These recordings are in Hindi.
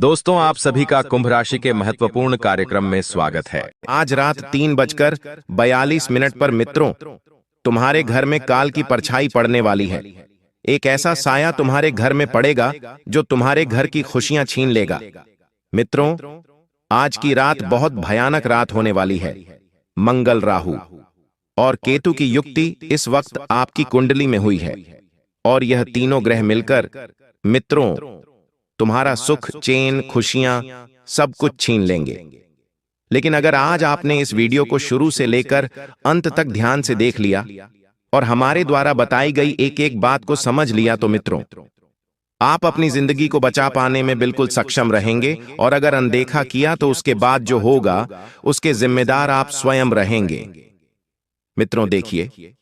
दोस्तों, आप सभी का कुंभ राशि के महत्वपूर्ण कार्यक्रम में स्वागत है। आज रात 3:42 पर मित्रों, तुम्हारे घर में काल की परछाई पड़ने वाली है। एक ऐसा साया तुम्हारे घर में पड़ेगा जो तुम्हारे घर की खुशियां छीन लेगा। मित्रों, आज की रात बहुत भयानक रात होने वाली है। मंगल, राहु और केतु की युक्ति इस वक्त आपकी कुंडली में हुई है और यह तीनों ग्रह मिलकर मित्रों तुम्हारा सुख, चैन, खुशियां सब कुछ छीन लेंगे। लेकिन अगर आज आपने इस वीडियो को शुरू से लेकर अंत तक ध्यान से देख लिया और हमारे द्वारा बताई गई एक एक बात को समझ लिया तो मित्रों, आप अपनी जिंदगी को बचा पाने में बिल्कुल सक्षम रहेंगे। और अगर अनदेखा किया तो उसके बाद जो होगा उसके जिम्मेदार आप स्वयं रहेंगे। मित्रों देखिए,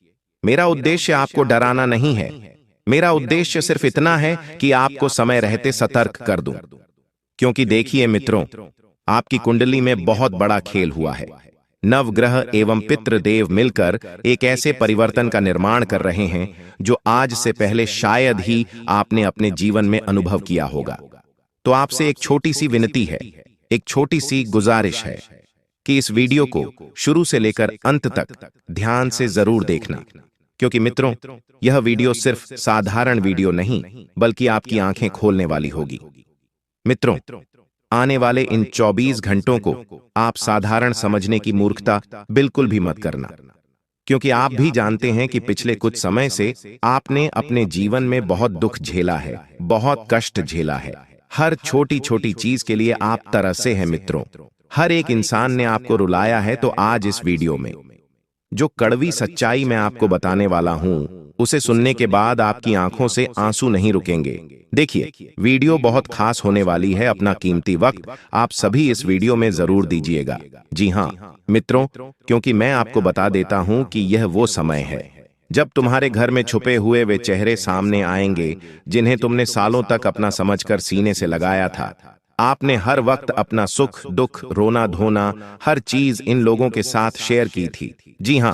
मेरा उद्देश्य आपको डराना नहीं है। मेरा उद्देश्य सिर्फ इतना है कि आपको समय रहते सतर्क कर दूं। क्योंकि देखिए मित्रों, आपकी कुंडली में बहुत बड़ा खेल हुआ है। नवग्रह एवं पितृदेव मिलकर एक ऐसे परिवर्तन का निर्माण कर रहे हैं जो आज से पहले शायद ही आपने अपने जीवन में अनुभव किया होगा। तो आपसे एक छोटी सी विनती है, एक छोटी सी गुजारिश है कि इस वीडियो को शुरू से लेकर अंत तक ध्यान से जरूर देखना। क्योंकि मित्रों, यह वीडियो सिर्फ साधारण वीडियो नहीं बल्कि आपकी आंखें खोलने वाली होगी। मित्रों, आने वाले इन 24 घंटों को आप साधारण समझने की मूर्खता बिल्कुल भी मत करना। क्योंकि आप भी जानते हैं कि पिछले कुछ समय से आपने अपने जीवन में बहुत दुख झेला है, बहुत कष्ट झेला है। हर छोटी छोटी चीज के लिए आप तरसे हैं मित्रों। हर एक इंसान ने आपको रुलाया है। तो आज इस वीडियो में जो कड़वी सच्चाई मैं आपको बताने वाला हूं, उसे सुनने के बाद आपकी आंखों से आंसू नहीं रुकेंगे। देखिए, वीडियो बहुत खास होने वाली है। अपना कीमती वक्त आप सभी इस वीडियो में जरूर दीजिएगा। जी हां मित्रों, क्योंकि मैं आपको बता देता हूं कि यह वो समय है जब तुम्हारे घर में छुपे हुए वे चेहरे सामने आएंगे जिन्हें तुमने सालों तक अपना समझकर सीने से लगाया था। आपने हर वक्त अपना सुख, दुख, रोना धोना हर चीज इन लोगों के साथ शेयर की थी। जी हां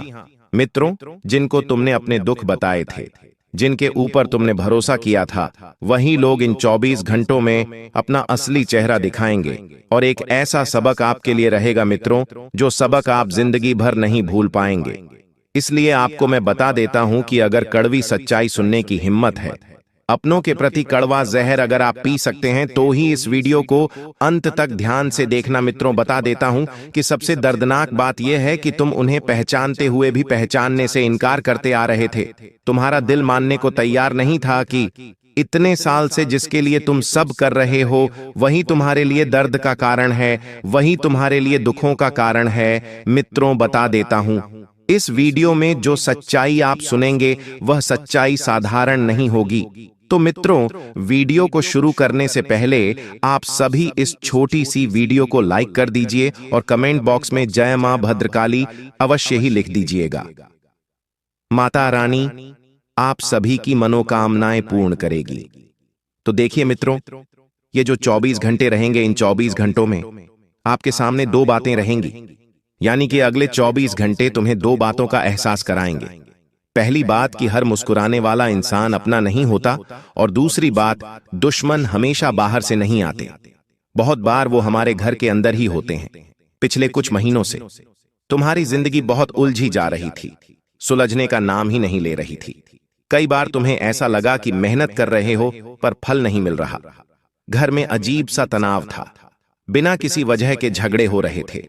मित्रों, जिनको तुमने अपने दुख बताए थे, जिनके ऊपर तुमने भरोसा किया था, वही लोग इन 24 घंटों में अपना असली चेहरा दिखाएंगे। और एक ऐसा सबक आपके लिए रहेगा मित्रों, जो सबक आप जिंदगी भर नहीं भूल पाएंगे। इसलिए आपको मैं बता देता हूं कि अगर कड़वी सच्चाई सुनने की हिम्मत है, अपनों के प्रति कड़वा जहर अगर आप पी सकते हैं, तो ही इस वीडियो को अंत तक ध्यान से देखना। मित्रों, बता देता हूं कि सबसे दर्दनाक बात यह है कि तुम उन्हें पहचानते हुए भी पहचानने से इनकार करते आ रहे थे। तुम्हारा दिल मानने को तैयार नहीं था कि इतने साल से जिसके लिए तुम सब कर रहे हो, वही तुम्हारे लिए दर्द का कारण है, वही तुम्हारे लिए दुखों का कारण है। मित्रों, बता देता हूं, इस वीडियो में जो सच्चाई आप सुनेंगे वह सच्चाई साधारण नहीं होगी। तो मित्रों, वीडियो को शुरू करने से पहले आप सभी इस छोटी सी वीडियो को लाइक कर दीजिए और कमेंट बॉक्स में जय मां भद्रकाली अवश्य ही लिख दीजिएगा। माता रानी आप सभी की मनोकामनाएं पूर्ण करेगी। तो देखिए मित्रों, ये जो 24 घंटे रहेंगे, इन 24 घंटों में आपके सामने दो बातें रहेंगी। यानी कि अगले 24 घंटे तुम्हें दो बातों का एहसास कराएंगे। पहली बात कि हर मुस्कुराने वाला इंसान अपना नहीं होता, और दूसरी बात, दुश्मन हमेशा बाहर से नहीं आते। बहुत बार वो हमारे घर के अंदर ही होते हैं। पिछले कुछ महीनों से तुम्हारी जिंदगी बहुत उलझी जा रही थी, सुलझने का नाम ही नहीं ले रही थी। कई बार तुम्हें ऐसा लगा कि मेहनत कर रहे हो पर फल नहीं मिल रहा। घर में अजीब सा तनाव था, बिना किसी वजह के झगड़े हो रहे थे,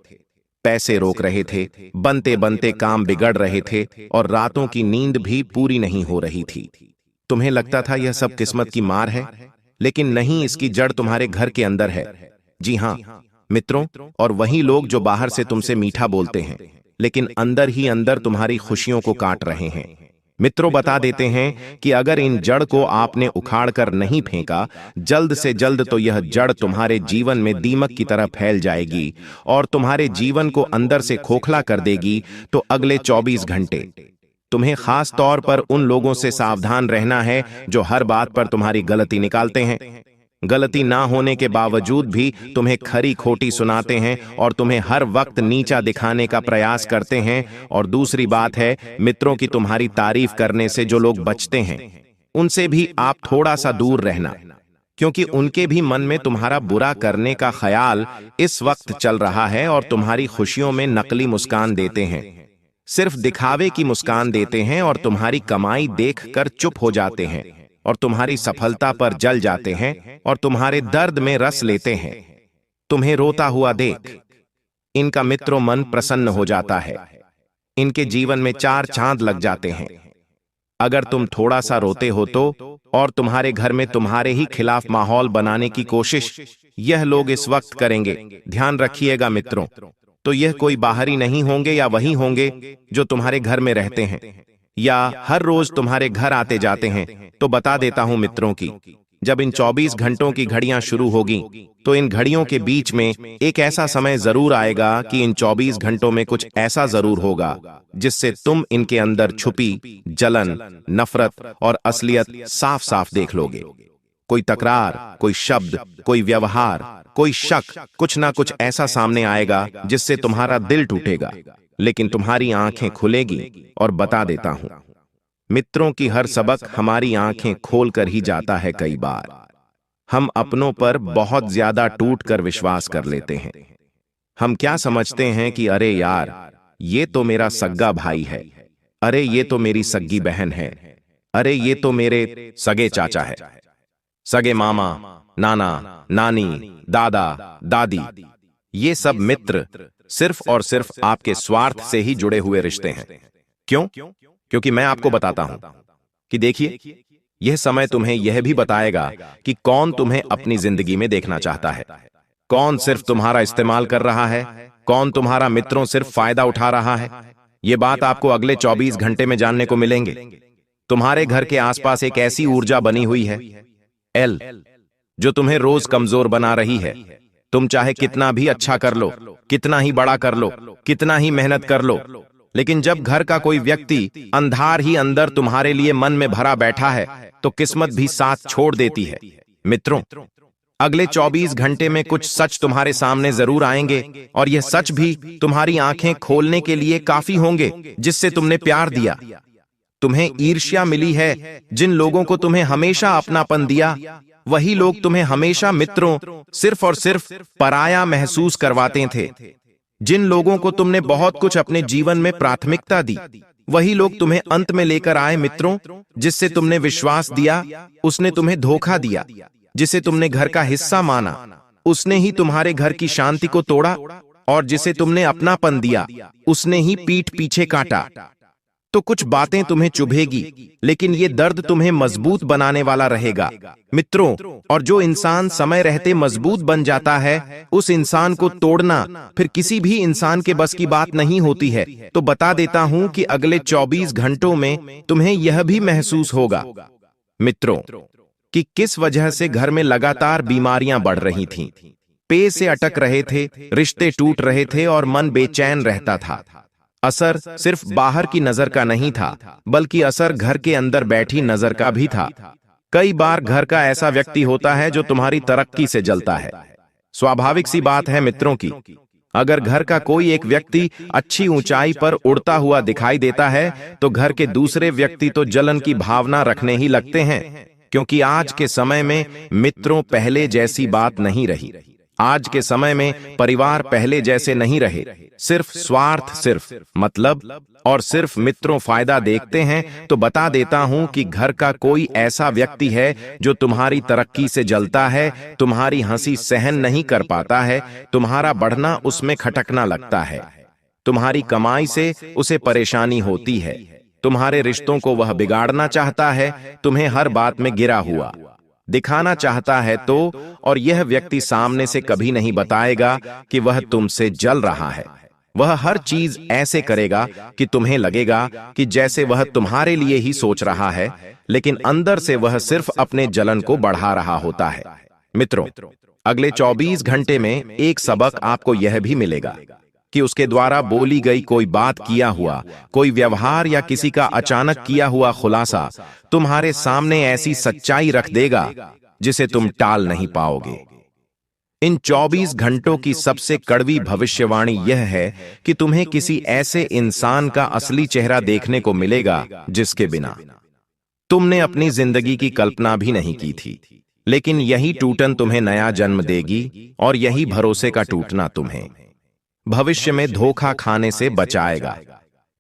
पैसे रोक रहे थे, बनते बनते काम बिगड़ रहे थे और रातों की नींद भी पूरी नहीं हो रही थी। तुम्हें लगता था यह सब किस्मत की मार है, लेकिन नहीं, इसकी जड़ तुम्हारे घर के अंदर है। जी हां मित्रों, और वही लोग जो बाहर से तुमसे मीठा बोलते हैं लेकिन अंदर ही अंदर तुम्हारी खुशियों को काट रहे हैं। मित्रों, बता देते हैं कि अगर इन जड़ को आपने उखाड़ कर नहीं फेंका जल्द से जल्द, तो यह जड़ तुम्हारे जीवन में दीमक की तरह फैल जाएगी और तुम्हारे जीवन को अंदर से खोखला कर देगी। तो अगले 24 घंटे तुम्हें खास तौर पर उन लोगों से सावधान रहना है जो हर बात पर तुम्हारी गलती निकालते हैं। गलती ना होने के बावजूद भी तुम्हें खरी खोटी सुनाते हैं और तुम्हें हर वक्त नीचा दिखाने का प्रयास करते हैं। और दूसरी बात है मित्रों की तुम्हारी तारीफ करने से जो लोग बचते हैं, उनसे भी आप थोड़ा सा दूर रहना। क्योंकि उनके भी मन में तुम्हारा बुरा करने का ख्याल इस वक्त चल रहा है और तुम्हारी खुशियों में नकली मुस्कान देते हैं, सिर्फ दिखावे की मुस्कान देते हैं और तुम्हारी कमाई देखकर चुप हो जाते हैं और तुम्हारी सफलता पर जल जाते हैं और तुम्हारे दर्द में रस लेते हैं। तुम्हें रोता हुआ देख इनका मित्रों मन प्रसन्न हो जाता है, इनके जीवन में चार चांद लग जाते हैं। अगर तुम थोड़ा सा रोते हो तो और तुम्हारे घर में तुम्हारे ही खिलाफ माहौल बनाने की कोशिश यह लोग इस वक्त करेंगे, ध्यान रखिएगा मित्रों, तो यह कोई बाहरी नहीं होंगे या वही होंगे जो तुम्हारे घर में रहते हैं या हर रोज तुम्हारे घर आते जाते हैं। तो बता देता हूं मित्रों की जब इन 24 घंटों की घड़ियां शुरू होगी तो इन घड़ियों के बीच में एक ऐसा समय जरूर आएगा कि इन 24 घंटों में कुछ ऐसा जरूर होगा जिससे तुम इनके अंदर छुपी जलन, नफरत और असलियत साफ साफ देख लोगे। कोई तकरार, कोई शब्द, कोई व्यवहार, कोई शक, कुछ ना कुछ ऐसा सामने आएगा जिससे तुम्हारा दिल टूटेगा, लेकिन तुम्हारी आंखें खुलेगी। और बता देता हूं मित्रों की हर सबक हमारी आंखें खोल कर ही जाता है। कई बार हम अपनों पर बहुत ज्यादा टूट कर विश्वास कर लेते हैं। हम क्या समझते हैं कि अरे यार ये तो मेरा सग्गा भाई है, अरे ये तो मेरी सग्गी बहन है, अरे ये तो मेरे सगे चाचा है, सगे मामा, नाना, नानी, दादा, दादी। ये सब मित्र सिर्फ और सिर्फ आपके स्वार्थ से ही जुड़े हुए रिश्ते हैं। क्यों? क्योंकि मैं आपको बताता हूं कि देखिए यह समय तुम्हें यह भी बताएगा कि कौन तुम्हें अपनी जिंदगी में देखना चाहता है, कौन सिर्फ तुम्हारा इस्तेमाल कर रहा है, कौन तुम्हारा मित्रों सिर्फ फायदा उठा रहा है। यह बात आपको अगले 24 घंटे में जानने को मिलेंगे। तुम्हारे घर के आसपास एक ऐसी ऊर्जा बनी हुई है एल जो तुम्हें रोज कमजोर बना रही है। तुम चाहे कितना भी अच्छा कर लो, कितना ही बड़ा कर लो, कितना ही मेहनत कर लो, लेकिन जब घर का कोई व्यक्ति अंधार ही अंदर तुम्हारे लिए मन में भरा बैठा है तो किस्मत भी साथ छोड़ देती है। मित्रों अगले 24 घंटे में कुछ सच तुम्हारे सामने जरूर आएंगे और यह सच भी तुम्हारी आंखें खोलने के लिए काफी होंगे। जिससे तुमने प्यार दिया, तुम्हें ईर्ष्या मिली है, जिन लोगों को तुम्हें हमेशा अपनापन दिया वही लोग तुम्हें हमेशा मित्रों सिर्फ और सिर्फ पराया महसूस करवाते थे। जिन लोगों को तुमने बहुत कुछ अपने जीवन में प्राथमिकता दी वही लोग तुम्हें अंत में लेकर आए। मित्रों जिससे तुमने विश्वास दिया उसने तुम्हें धोखा दिया, जिसे तुमने घर का हिस्सा माना उसने ही तुम्हारे घर की शांति को तोड़ा और जिसे तुमने अपनापन दिया उसने ही पीठ पीछे काटा। तो कुछ बातें तुम्हें चुभेगी लेकिन ये दर्द तुम्हें मजबूत बनाने वाला रहेगा मित्रों। और जो इंसान समय रहते मजबूत बन जाता है उस इंसान को तोड़ना फिर किसी भी इंसान के बस की बात नहीं होती है। तो बता देता हूं कि अगले 24 घंटों में तुम्हें यह भी महसूस होगा मित्रों कि किस वजह से घर में लगातार बीमारियां बढ़ रही थीं, पेट से अटक रहे थे, रिश्ते टूट रहे थे और मन बेचैन रहता था। असर सिर्फ बाहर की नजर का नहीं था बल्कि असर घर के अंदर बैठी नजर का भी था। कई बार घर का ऐसा व्यक्ति होता है जो तुम्हारी तरक्की से जलता है। स्वाभाविक सी बात है मित्रों की अगर घर का कोई एक व्यक्ति अच्छी ऊंचाई पर उड़ता हुआ दिखाई देता है तो घर के दूसरे व्यक्ति तो जलन की भावना रखने ही लगते हैं। क्योंकि आज के समय में मित्रों पहले जैसी बात नहीं रही। आज के समय में परिवार पहले जैसे नहीं रहे। सिर्फ स्वार्थ, सिर्फ मतलब और सिर्फ मित्रों फायदा देखते हैं। तो बता देता हूं कि घर का कोई ऐसा व्यक्ति है जो तुम्हारी तरक्की से जलता है, तुम्हारी हंसी सहन नहीं कर पाता है, तुम्हारा बढ़ना उसमें खटकना लगता है, तुम्हारी कमाई से उसे परेशानी होती है, तुम्हारे रिश्तों को वह बिगाड़ना चाहता है, तुम्हें हर बात में गिरा हुआ दिखाना चाहता है। तो और यह व्यक्ति सामने से कभी नहीं बताएगा कि वह तुमसे जल रहा है। वह हर चीज ऐसे करेगा कि तुम्हें लगेगा कि जैसे वह तुम्हारे लिए ही सोच रहा है, लेकिन अंदर से वह सिर्फ अपने जलन को बढ़ा रहा होता है। मित्रों अगले 24 घंटे में एक सबक आपको यह भी मिलेगा कि उसके द्वारा बोली गई कोई बात, किया हुआ कोई व्यवहार या किसी का अचानक किया हुआ खुलासा तुम्हारे सामने ऐसी सच्चाई रख देगा जिसे तुम टाल नहीं पाओगे। इन 24 घंटों की सबसे कड़वी भविष्यवाणी यह है कि तुम्हें किसी ऐसे इंसान का असली चेहरा देखने को मिलेगा जिसके बिना तुमने अपनी जिंदगी की कल्पना भी नहीं की थी। लेकिन यही टूटन तुम्हें नया जन्म देगी और यही भरोसे का टूटना तुम्हें भविष्य में धोखा खाने से बचाएगा।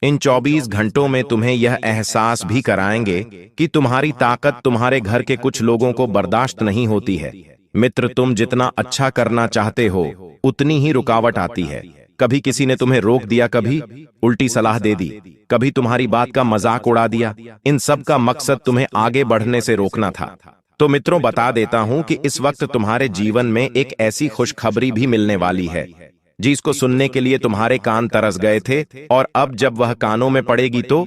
इन 24 घंटों में तुम्हें यह एहसास भी कराएंगे कि तुम्हारी ताकत तुम्हारे घर के कुछ लोगों को बर्दाश्त नहीं होती है। मित्र, तुम जितना अच्छा करना चाहते हो उतनी ही रुकावट आती है। कभी किसी ने तुम्हें रोक दिया, कभी उल्टी सलाह दे दी, कभी तुम्हारी बात का मजाक उड़ा दिया। इन सब का मकसद तुम्हें आगे बढ़ने से रोकना था। तो मित्रों, बता देता हूं कि इस वक्त तुम्हारे जीवन में एक ऐसी खुशखबरी भी मिलने वाली है जिसको सुनने के लिए तुम्हारे कान तरस गए थे, और अब जब वह कानों में पड़ेगी तो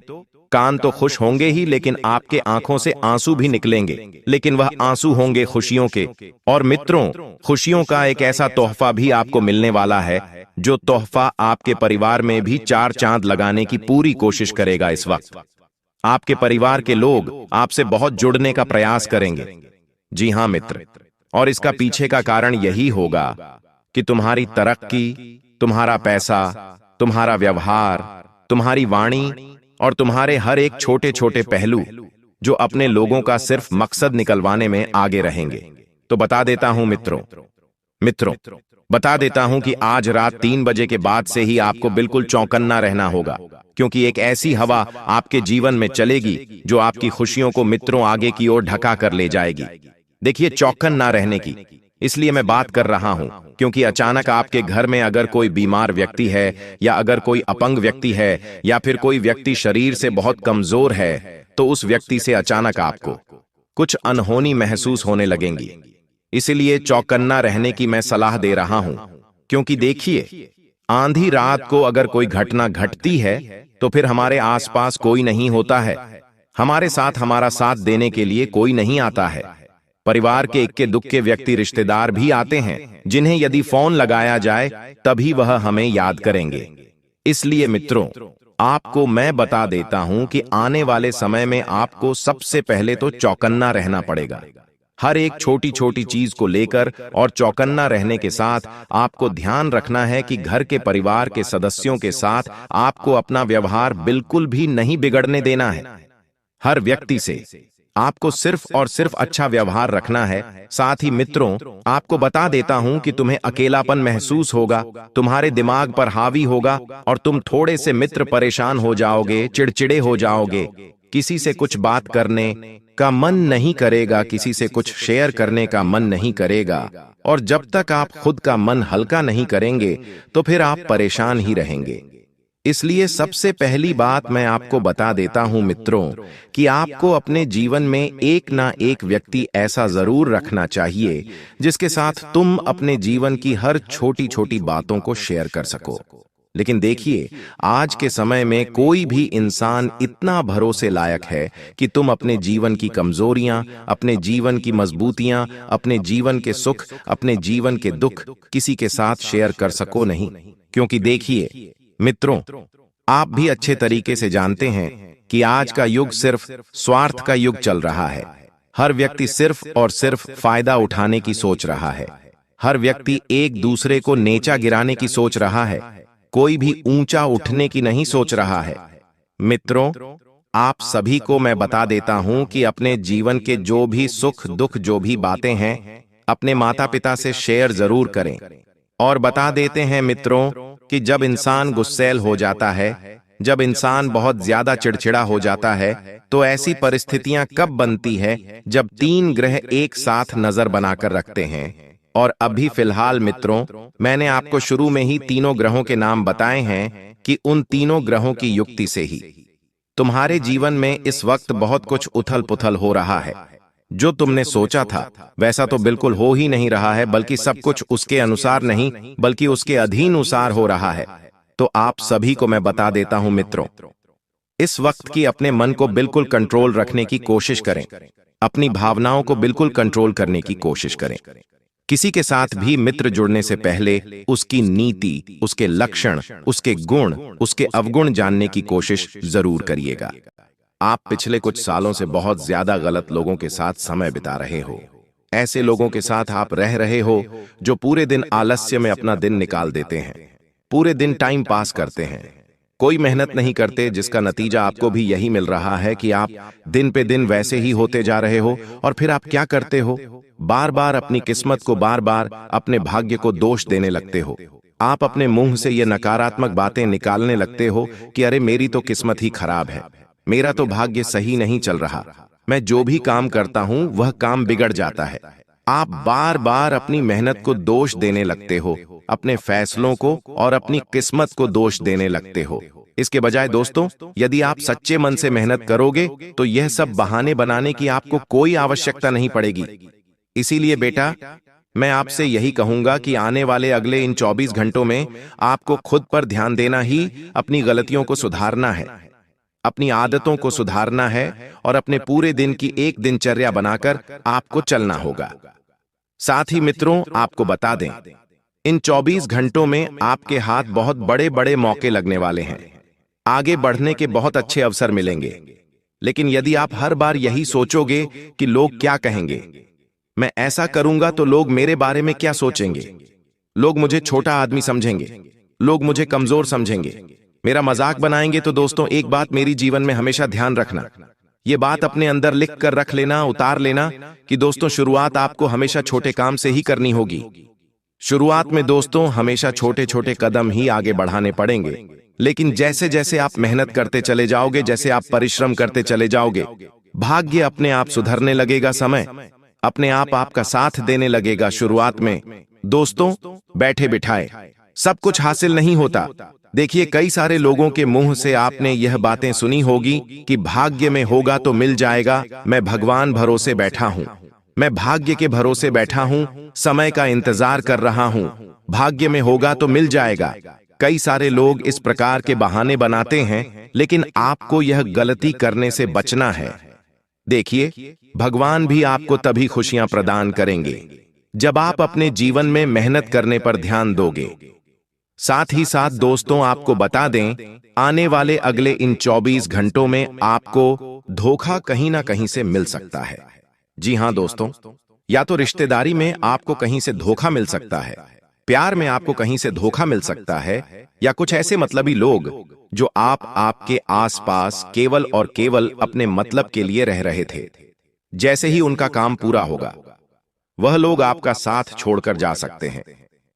कान तो खुश होंगे ही, लेकिन आपके आंखों से आंसू भी निकलेंगे, लेकिन वह आंसू होंगे खुशियों के। और मित्रों, खुशियों का एक ऐसा तोहफा भी आपको मिलने वाला है जो तोहफा आपके परिवार में भी 4 चांद लगाने की पूरी कोशिश करेगा। इस वक्त आपके परिवार के लोग आपसे बहुत जुड़ने का प्रयास करेंगे। जी हां मित्र, और इसका पीछे का कारण यही होगा कि तुम्हारी तरक्की, तुम्हारा पैसा, तुम्हारा व्यवहार, तुम्हारी वाणी और तुम्हारे हर एक छोटे छोटे पहलू जो अपने लोगों का सिर्फ मकसद निकलवाने में आगे रहेंगे। तो बता देता हूं मित्रों, बता देता हूं कि आज रात 3 बजे के बाद से ही आपको बिल्कुल चौकन्ना रहना होगा, क्योंकि एक ऐसी हवा आपके जीवन में चलेगी जो आपकी खुशियों को मित्रों आगे की ओर ढका कर ले जाएगी। देखिए, चौकन्ना रहने की इसलिए मैं बात कर रहा हूं क्योंकि अचानक आपके घर में अगर कोई बीमार व्यक्ति है, या अगर कोई अपंग व्यक्ति है, या फिर कोई व्यक्ति शरीर से बहुत कमजोर है, तो उस व्यक्ति से अचानक आपको कुछ अनहोनी महसूस होने लगेंगी। इसलिए चौकन्ना रहने की मैं सलाह दे रहा हूं, क्योंकि देखिए, आंधी रात को अगर कोई घटना घटती है तो फिर हमारे आसपास कोई नहीं होता है, हमारे साथ हमारा साथ देने के लिए कोई नहीं आता है। परिवार के इक्के दुक्के व्यक्ति, रिश्तेदार भी आते हैं जिन्हें यदि फोन लगाया जाए तभी वह हमें याद करेंगे। इसलिए मित्रों, आपको मैं बता देता हूं कि आने वाले समय में आपको सबसे पहले तो चौकन्ना रहना पड़ेगा, हर एक छोटी छोटी चीज को लेकर। और चौकन्ना रहने के साथ आपको ध्यान रखना है कि घर के परिवार के सदस्यों के साथ आपको अपना व्यवहार बिल्कुल भी नहीं बिगड़ने देना है। हर व्यक्ति से आपको सिर्फ और सिर्फ अच्छा व्यवहार रखना है। साथ ही मित्रों, आपको बता देता हूं कि तुम्हें अकेलापन महसूस होगा, तुम्हारे दिमाग पर हावी होगा, और तुम थोड़े से मित्र परेशान हो जाओगे, चिड़चिड़े हो जाओगे, किसी से कुछ बात करने का मन नहीं करेगा, किसी से कुछ शेयर करने का मन नहीं करेगा। और जब तक आप खुद का मन हल्का नहीं करेंगे तो फिर आप परेशान ही रहेंगे। इसलिए सबसे पहली बात मैं आपको बता देता हूं मित्रों कि आपको अपने जीवन में एक ना एक व्यक्ति ऐसा जरूर रखना चाहिए जिसके साथ तुम अपने जीवन की हर छोटी छोटी बातों को शेयर कर सको। लेकिन देखिए, आज के समय में कोई भी इंसान इतना भरोसे लायक है कि तुम अपने जीवन की कमजोरियां, अपने जीवन की मजबूतियां, अपने जीवन के सुख, अपने जीवन के दुख किसी के साथ शेयर कर सको नहीं। क्योंकि देखिए मित्रों, आप भी अच्छे तरीके से जानते हैं कि आज का युग सिर्फ स्वार्थ का युग चल रहा है। हर व्यक्ति सिर्फ और सिर्फ फायदा उठाने की सोच रहा है। हर व्यक्ति एक दूसरे को नीचा गिराने की सोच रहा है, कोई भी ऊंचा उठने की नहीं सोच रहा है। मित्रों, आप सभी को मैं बता देता हूं कि अपने जीवन के जो भी सुख दुख, जो भी बातें हैं, अपने माता पिता से शेयर जरूर करें। और बता देते हैं मित्रों कि जब इंसान गुस्सैल हो जाता है, जब इंसान बहुत ज्यादा चिड़चिड़ा हो जाता है, तो ऐसी परिस्थितियां कब बनती है जब 3 ग्रह एक साथ नजर बनाकर रखते हैं। और अभी फिलहाल मित्रों, मैंने आपको शुरू में ही तीनों ग्रहों के नाम बताए हैं कि उन तीनों ग्रहों की युक्ति से ही तुम्हारे जीवन में इस वक्त बहुत कुछ उथल पुथल हो रहा है। जो तुमने सोचा था वैसा तो बिल्कुल हो ही नहीं रहा है, बल्कि सब कुछ उसके अनुसार नहीं बल्कि उसके अधीनुसार हो रहा है। तो आप सभी को मैं बता देता हूं मित्रों, इस वक्त की अपने मन को बिल्कुल कंट्रोल रखने की कोशिश करें, अपनी भावनाओं को बिल्कुल कंट्रोल करने की कोशिश करें। किसी के साथ भी मित्र जुड़ने से पहले उसकी नीति, उसके लक्षण, उसके गुण, उसके अवगुण जानने की कोशिश जरूर करिएगा। आप पिछले कुछ सालों से बहुत ज्यादा गलत लोगों के साथ समय बिता रहे हो। ऐसे लोगों के साथ आप रह रहे हो जो पूरे दिन आलस्य में अपना दिन निकाल देते हैं, पूरे दिन टाइम पास करते हैं, कोई मेहनत नहीं करते, जिसका नतीजा आपको भी यही मिल रहा है कि आप दिन पे दिन वैसे ही होते जा रहे हो। और फिर आप क्या करते हो? बार बार अपनी किस्मत को, बार बार अपने भाग्य को दोष देने लगते हो। आप अपने मुंह से ये नकारात्मक बातें निकालने लगते हो कि अरे मेरी तो किस्मत ही खराब है, मेरा तो भाग्य सही नहीं चल रहा, मैं जो भी काम करता हूं वह काम बिगड़ जाता है। आप बार बार अपनी मेहनत को दोष देने लगते हो, अपने फैसलों को और अपनी किस्मत को दोष देने लगते हो। इसके बजाय दोस्तों, यदि आप सच्चे मन से मेहनत करोगे तो यह सब बहाने बनाने की आपको कोई आवश्यकता नहीं पड़ेगी। इसीलिए बेटा, मैं आपसे यही कहूंगा कि आने वाले अगले इन 24 घंटों में आपको खुद पर ध्यान देना ही, अपनी गलतियों को सुधारना है, अपनी आदतों को सुधारना है और अपने पूरे दिन की एक दिनचर्या बनाकर आपको चलना होगा। साथ ही मित्रों, आपको बता दें, इन 24 घंटों में आपके हाथ बहुत बड़े बड़े मौके लगने वाले हैं, आगे बढ़ने के बहुत अच्छे अवसर मिलेंगे। लेकिन यदि आप हर बार यही सोचोगे कि लोग क्या कहेंगे, मैं ऐसा करूंगा तो लोग मेरे बारे में क्या सोचेंगे, लोग मुझे छोटा आदमी समझेंगे, लोग मुझे कमजोर समझेंगे, मेरा मजाक बनाएंगे, तो दोस्तों एक बात मेरी जीवन में हमेशा ध्यान रखना, ये बात अपने अंदर लिख कर रख लेना, उतार लेना कि दोस्तों शुरुआत आपको हमेशा छोटे काम से ही करनी होगी। शुरुआत में दोस्तों हमेशा छोटे छोटे कदम ही आगे बढ़ाने पड़ेंगे, लेकिन जैसे जैसे आप मेहनत करते चले जाओगे, जैसे आप परिश्रम करते चले जाओगे, भाग्य अपने आप सुधरने लगेगा, समय अपने आप आपका साथ देने लगेगा। शुरुआत में दोस्तों बैठे बिठाए सब कुछ हासिल नहीं होता। देखिए, कई सारे लोगों के मुंह से आपने यह बातें सुनी होगी कि भाग्य में होगा तो मिल जाएगा, मैं भगवान भरोसे बैठा हूं, मैं भाग्य के भरोसे बैठा हूं, समय का इंतजार कर रहा हूं, भाग्य में होगा तो मिल जाएगा। कई सारे लोग इस प्रकार के बहाने बनाते हैं, लेकिन आपको यह गलती करने से बचना है। देखिए, भगवान भी आपको तभी खुशियां प्रदान करेंगे जब आप अपने जीवन में मेहनत करने पर ध्यान दोगे। साथ ही साथ दोस्तों, आपको बता दें, आने वाले अगले इन 24 घंटों में आपको धोखा कहीं ना कहीं से मिल सकता है। जी हां दोस्तों, या तो रिश्तेदारी में आपको कहीं से धोखा मिल सकता है, प्यार में आपको कहीं से धोखा मिल सकता है, या कुछ ऐसे मतलबी लोग जो आपके आसपास केवल और केवल अपने मतलब के लिए रह रहे थे, जैसे ही उनका काम पूरा होगा वह लोग आपका साथ छोड़कर जा सकते हैं।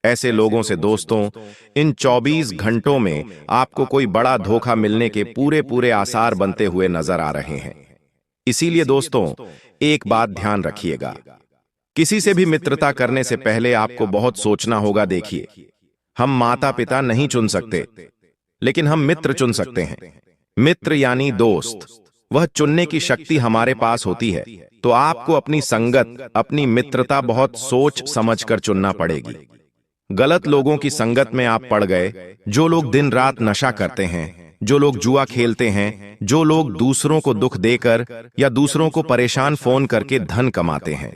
ऐसे लोगों से दोस्तों इन 24 घंटों में आपको कोई बड़ा धोखा मिलने के पूरे पूरे आसार बनते हुए नजर आ रहे हैं। इसीलिए दोस्तों एक बात ध्यान रखिएगा, किसी से भी मित्रता करने से पहले आपको बहुत सोचना होगा। देखिए, हम माता पिता नहीं चुन सकते, लेकिन हम मित्र चुन सकते हैं। मित्र यानी दोस्त, वह चुनने की शक्ति हमारे पास होती है। तो आपको अपनी संगत, अपनी मित्रता बहुत सोच समझकर चुनना पड़ेगी। गलत लोगों की संगत में आप पड़ गए, जो लोग दिन रात नशा करते हैं, जो लोग जुआ खेलते हैं, जो लोग दूसरों को दुख देकर या दूसरों को परेशान फोन करके धन कमाते हैं,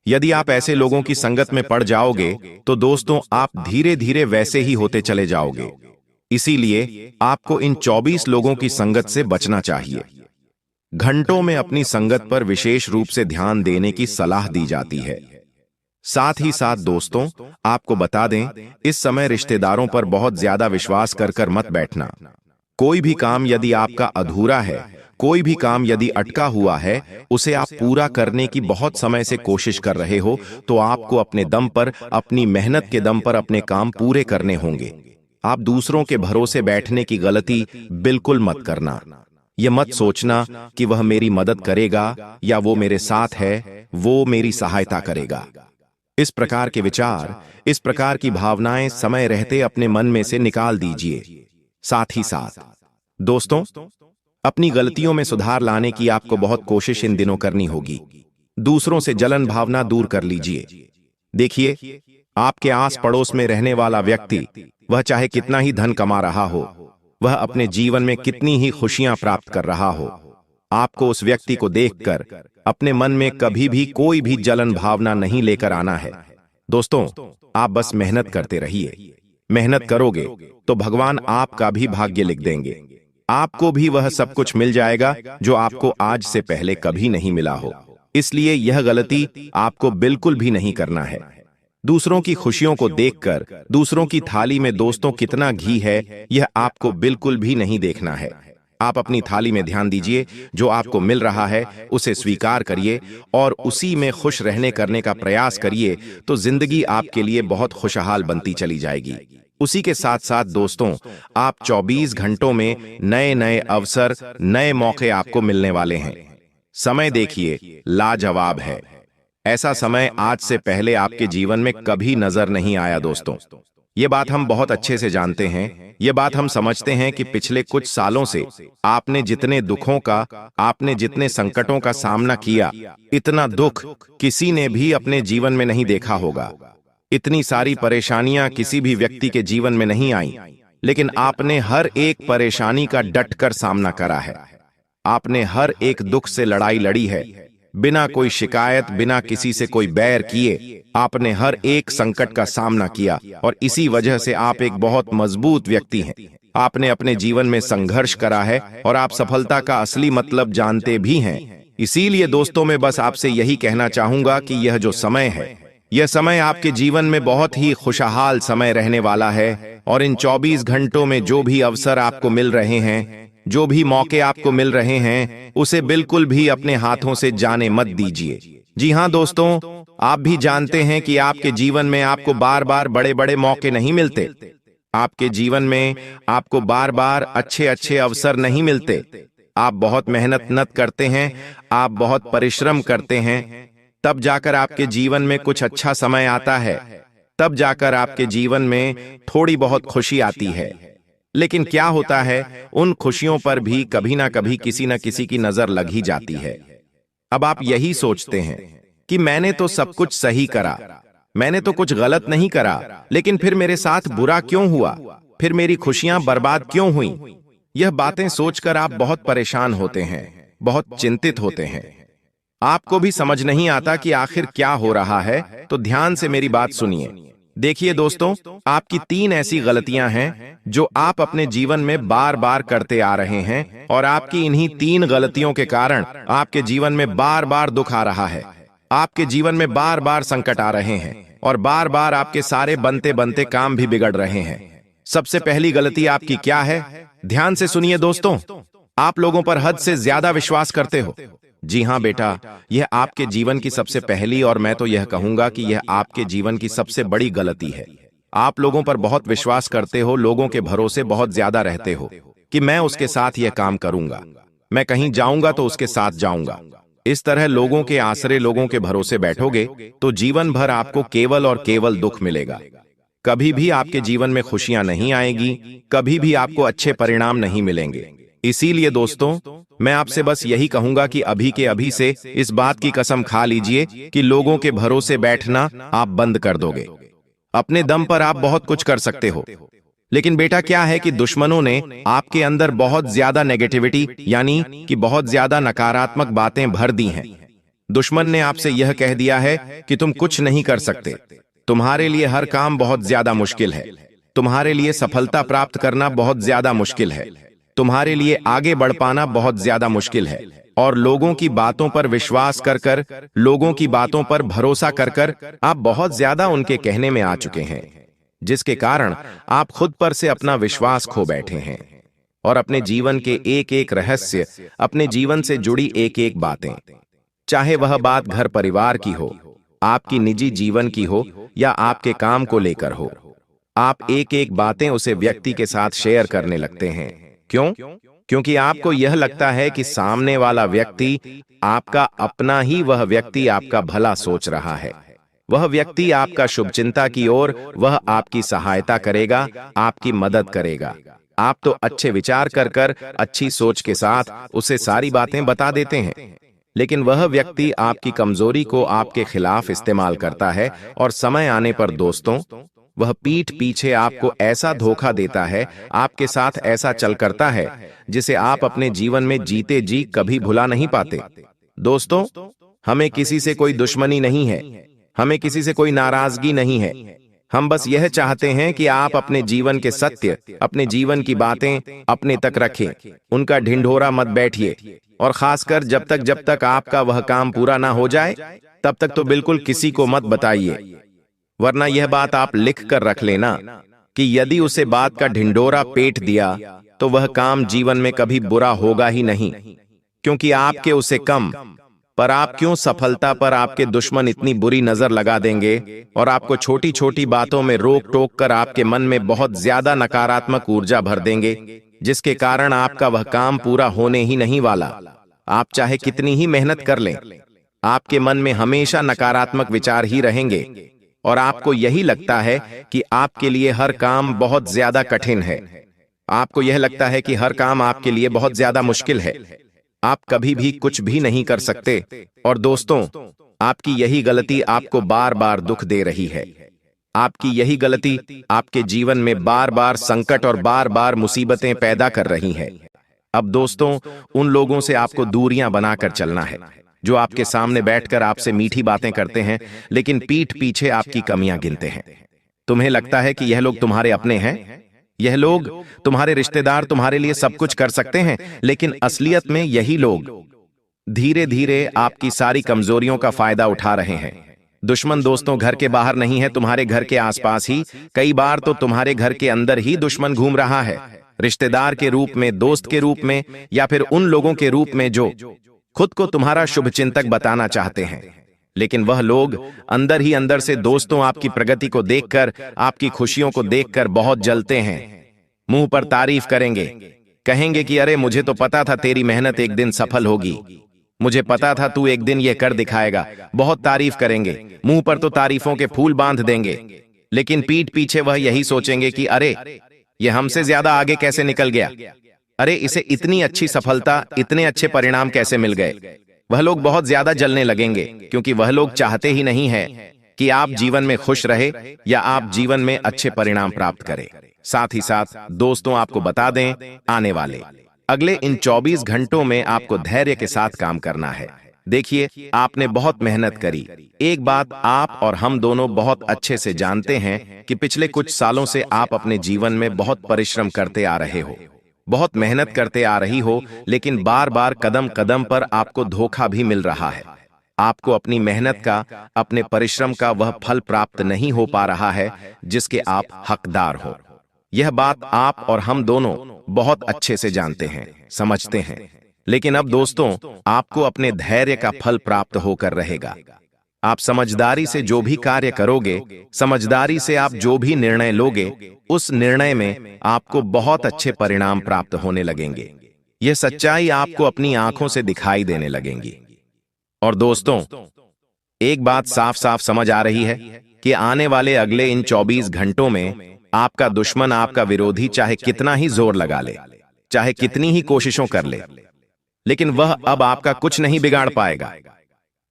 यदि आप ऐसे लोगों की संगत में पड़ जाओगे तो दोस्तों आप धीरे धीरे वैसे ही होते चले जाओगे। इसीलिए आपको इन 24 लोगों की संगत से बचना चाहिए। घंटों में अपनी संगत पर विशेष रूप से ध्यान देने की सलाह दी जाती है। साथ ही साथ दोस्तों आपको बता दें, इस समय रिश्तेदारों पर बहुत ज्यादा विश्वास कर मत बैठना। कोई भी काम यदि आपका अधूरा है, कोई भी काम यदि अटका हुआ है, उसे आप पूरा करने की बहुत समय से कोशिश कर रहे हो, तो आपको अपने दम पर, अपनी मेहनत के दम पर अपने काम पूरे करने होंगे। आप दूसरों के भरोसे बैठने की गलती बिल्कुल मत करना। यह मत सोचना कि वह मेरी मदद करेगा या वो मेरे साथ है, वो मेरी सहायता करेगा। इस प्रकार के विचार, इस प्रकार की भावनाएं समय रहते अपने मन में से निकाल दीजिए। साथ ही साथ दोस्तों अपनी गलतियों में सुधार लाने की आपको बहुत कोशिश इन दिनों करनी होगी। दूसरों से जलन भावना दूर कर लीजिए। देखिए, आपके आस पड़ोस में रहने वाला व्यक्ति, वह चाहे कितना ही धन कमा रहा हो, वह अपने जीवन में कितनी ही खुशियां प्राप्त कर रहा हो, आपको उस व्यक्ति को देखकर अपने मन में कभी भी कोई भी जलन भावना नहीं लेकर आना है। दोस्तों आप बस मेहनत करते रहिए। मेहनत करोगे तो भगवान आपका भी भाग्य लिख देंगे। आपको भी वह सब कुछ मिल जाएगा जो आपको आज से पहले कभी नहीं मिला हो। इसलिए यह गलती आपको बिल्कुल भी नहीं करना है। दूसरों की खुशियों को देखकर, दूसरों की थाली में दोस्तों कितना घी है, यह आपको बिल्कुल भी नहीं देखना है। आप अपनी थाली में ध्यान दीजिए, जो आपको मिल रहा है उसे स्वीकार करिए और उसी में खुश रहने करने का प्रयास करिए, तो जिंदगी आपके लिए बहुत खुशहाल बनती चली जाएगी। उसी के साथ साथ दोस्तों, आप 24 घंटों में नए नए अवसर, नए मौके आपको मिलने वाले हैं। समय देखिए, लाजवाब है। ऐसा समय आज से पहले आपके जीवन में कभी नजर नहीं आया दोस्तों। ये बात हम बहुत अच्छे से जानते हैं। ये बात हम समझते हैं कि पिछले कुछ सालों से आपने जितने दुखों का, आपने जितने संकटों का सामना किया, इतना दुख किसी ने भी अपने जीवन में नहीं देखा होगा। इतनी सारी परेशानियां किसी भी व्यक्ति के जीवन में नहीं आई, लेकिन आपने हर एक परेशानी का डटकर सामना करा है। आपने हर एक दुख से लड़ाई लड़ी है, बिना कोई शिकायत, बिना किसी से कोई बैर किए आपने हर एक संकट का सामना किया, और इसी वजह से आप एक बहुत मजबूत व्यक्ति हैं। आपने अपने जीवन में संघर्ष करा है और आप सफलता का असली मतलब जानते भी हैं। इसीलिए दोस्तों, मैं बस आपसे यही कहना चाहूंगा कि यह जो समय है, यह समय आपके जीवन में बहुत ही खुशहाल समय रहने वाला है। और इन 24 घंटों में जो भी अवसर आपको मिल रहे हैं, जो भी मौके आपको मिल रहे हैं, उसे बिल्कुल भी अपने हाथों से जाने मत दीजिए। जी हां दोस्तों, आप भी जानते हैं कि आपके जीवन में आपको बार बार बड़े बड़े मौके नहीं मिलते। आपके जीवन में आपको बार बार अच्छे अच्छे अवसर नहीं मिलते। आप बहुत मेहनत करते हैं, आप बहुत परिश्रम करते हैं, तब जाकर आपके जीवन में कुछ अच्छा समय आता है, तब जाकर आपके जीवन में थोड़ी बहुत खुशी आती है। लेकिन क्या होता है, उन खुशियों पर भी कभी ना कभी किसी न किसी की नजर लग ही जाती है। अब आप यही सोचते हैं कि मैंने तो सब कुछ सही करा, मैंने तो कुछ गलत नहीं करा, लेकिन फिर मेरे साथ बुरा क्यों हुआ, फिर मेरी खुशियां बर्बाद क्यों हुई। यह बातें सोचकर आप बहुत परेशान होते हैं, बहुत चिंतित होते हैं। आपको भी समझ नहीं आता कि आखिर क्या हो रहा है। तो ध्यान से मेरी बात सुनिए। देखिए दोस्तों, आपकी 3 ऐसी गलतियां हैं जो आप अपने जीवन में बार बार करते आ रहे हैं, और आपकी इन्हीं 3 गलतियों के कारण आपके जीवन में बार बार दुख आ रहा है, आपके जीवन में बार बार संकट आ रहे हैं, और बार बार आपके सारे बनते बनते काम भी बिगड़ रहे हैं। सबसे पहली गलती आपकी क्या है? ध्यान से सुनिए दोस्तों, आप लोगों पर हद से ज्यादा विश्वास करते हो। जी हां बेटा, यह आपके जीवन की सबसे पहली, और मैं तो यह कहूंगा कि यह आपके जीवन की सबसे बड़ी गलती है। आप लोगों पर बहुत विश्वास करते हो, लोगों के भरोसे बहुत ज्यादा रहते हो कि मैं उसके साथ यह काम करूंगा, मैं कहीं जाऊंगा तो उसके साथ जाऊंगा। इस तरह लोगों के आसरे, लोगों के भरोसे बैठोगे तो जीवन भर आपको केवल और केवल दुख मिलेगा। कभी भी आपके जीवन में खुशियां नहीं आएगी, कभी भी आपको अच्छे परिणाम नहीं मिलेंगे। इसीलिए दोस्तों, मैं आपसे बस यही कहूंगा कि अभी के अभी से इस बात की कसम खा लीजिए कि लोगों के भरोसे बैठना आप बंद कर दोगे। अपने दम पर आप बहुत कुछ कर सकते हो, लेकिन बेटा क्या है कि दुश्मनों ने आपके अंदर बहुत ज्यादा नेगेटिविटी, यानी कि बहुत ज्यादा नकारात्मक बातें भर दी हैं। दुश्मन ने आपसे यह कह दिया है कि तुम कुछ नहीं कर सकते, तुम्हारे लिए हर काम बहुत ज्यादा मुश्किल है, तुम्हारे लिए सफलता प्राप्त करना बहुत ज्यादा मुश्किल है, तुम्हारे लिए आगे बढ़ पाना बहुत ज्यादा मुश्किल है। और लोगों की बातों पर विश्वास कर लोगों की बातों पर भरोसा कर आप बहुत ज्यादा उनके कहने में आ चुके हैं, जिसके कारण आप खुद पर से अपना विश्वास खो बैठे हैं, और अपने जीवन के एक एक रहस्य, अपने जीवन से जुड़ी एक एक बातें, चाहे वह बात घर परिवार की हो, आपकी निजी जीवन की हो, या आपके काम को लेकर हो, आप एक एक बातें उसे व्यक्ति के साथ शेयर करने लगते हैं। क्यों? क्योंकि आपको यह लगता है कि सामने वाला व्यक्ति आपका अपना ही, वह व्यक्ति आपका भला सोच रहा है, वह व्यक्ति आपका शुभचिंता की ओर, वह आपकी सहायता करेगा, आपकी मदद करेगा। आप तो अच्छे विचार कर अच्छी सोच के साथ उसे सारी बातें बता देते हैं, लेकिन वह व्यक्ति आपकी कमजोरी को आपके खिलाफ इस्तेमाल करता है, और समय आने पर दोस्तों, वह पीठ पीछे आपको ऐसा धोखा देता है, आपके साथ ऐसा चल करता है, जिसे आप अपने जीवन में जीते जी कभी भुला नहीं पाते। दोस्तों, हमें किसी से कोई दुश्मनी नहीं है, हमें किसी से कोई नाराजगी नहीं है। हम बस यह चाहते हैं कि आप अपने जीवन के सत्य, अपने जीवन की बातें अपने तक रखें, उनका ढिंढोरा मत बैठिए, और खासकर जब तक आपका वह काम पूरा ना हो जाए, तब तक तो बिल्कुल किसी को मत बताइए। वरना यह बात आप लिख कर रख लेना कि यदि उसे बात का ढिंढोरा पेट दिया तो वह काम जीवन में कभी बुरा होगा ही नहीं, क्योंकि आपके उसे कम। पर आप क्यों सफलता पर आपके दुश्मन इतनी बुरी नजर लगा देंगे और आपको छोटी छोटी बातों में रोक टोक कर आपके मन में बहुत ज्यादा नकारात्मक ऊर्जा भर देंगे, जिसके कारण आपका वह काम पूरा होने ही नहीं वाला। आप चाहे कितनी ही मेहनत कर लें, आपके मन में हमेशा नकारात्मक विचार ही रहेंगे और आपको यही लगता है कि आपके लिए हर काम बहुत ज्यादा कठिन है। आपको यह लगता है कि हर काम आपके लिए बहुत ज्यादा मुश्किल है, आप कभी भी कुछ भी नहीं कर सकते। और दोस्तों, आपकी यही गलती आपको बार बार दुख दे रही है। आपकी यही गलती आपके जीवन में बार बार संकट और बार बार मुसीबतें पैदा कर रही है। अब दोस्तों, उन लोगों से आपको दूरियां बनाकर चलना है जो आपके सामने बैठकर आपसे मीठी बातें करते हैं लेकिन पीठ पीछे आपकी कमियां गिनते हैं। तुम्हें लगता है कि यह लोग तुम्हारे अपने हैं, यह लोग तुम्हारे रिश्तेदार तुम्हारे लिए सब कुछ कर सकते हैं, लेकिन असलियत में यही लोग धीरे धीरे आपकी सारी कमजोरियों का फायदा उठा रहे हैं। दुश्मन दोस्तों घर के बाहर नहीं है, तुम्हारे घर के आसपास ही, कई बार तो तुम्हारे घर के अंदर ही दुश्मन घूम रहा है, रिश्तेदार के रूप में, दोस्त के रूप में, या फिर उन लोगों के रूप में जो खुद को तुम्हारा शुभचिंतक बताना चाहते हैं। लेकिन वह लोग अंदर ही अंदर से दोस्तों आपकी प्रगति को देखकर, आपकी खुशियों को देखकर बहुत जलते हैं। मुंह पर तारीफ करेंगे, कहेंगे कि अरे मुझे तो पता था तेरी मेहनत एक दिन सफल होगी, मुझे पता था तू एक दिन ये कर दिखाएगा। बहुत तारीफ करेंगे, मुंह पर तो तारीफों के फूल बांध देंगे, लेकिन पीठ पीछे वह यही सोचेंगे कि अरे ये हमसे ज्यादा आगे कैसे निकल गया, अरे इसे इतनी अच्छी सफलता, इतने अच्छे परिणाम कैसे मिल गए। वह लोग बहुत ज्यादा जलने लगेंगे, क्योंकि वह लोग चाहते ही नहीं है कि आप जीवन में खुश रहे या आप जीवन में अच्छे परिणाम प्राप्त करें। साथ ही साथ दोस्तों, आपको बता दें, आने वाले अगले इन 24 घंटों में आपको धैर्य के साथ काम करना है। देखिए, आपने बहुत मेहनत करी। एक बात आप और हम दोनों बहुत अच्छे से जानते हैं कि पिछले कुछ सालों से आप अपने जीवन में बहुत परिश्रम करते आ रहे हो, बहुत मेहनत करते आ रही हो, लेकिन बार बार कदम कदम पर आपको धोखा भी मिल रहा है। आपको अपनी मेहनत का, अपने परिश्रम का वह फल प्राप्त नहीं हो पा रहा है जिसके आप हकदार हो। यह बात आप और हम दोनों बहुत अच्छे से जानते हैं, समझते हैं। लेकिन अब दोस्तों, आपको अपने धैर्य का फल प्राप्त होकर रहेगा। आप समझदारी से जो भी कार्य करोगे, समझदारी से आप जो भी निर्णय लोगे, उस निर्णय में आपको बहुत अच्छे परिणाम प्राप्त होने लगेंगे। यह सच्चाई आपको अपनी आंखों से दिखाई देने लगेंगी। और दोस्तों, एक बात साफ साफ समझ आ रही है कि आने वाले अगले इन 24 घंटों में आपका दुश्मन, आपका विरोधी चाहे कितना ही जोर लगा ले, चाहे कितनी ही कोशिशों कर ले, लेकिन वह अब आपका कुछ नहीं बिगाड़ पाएगा।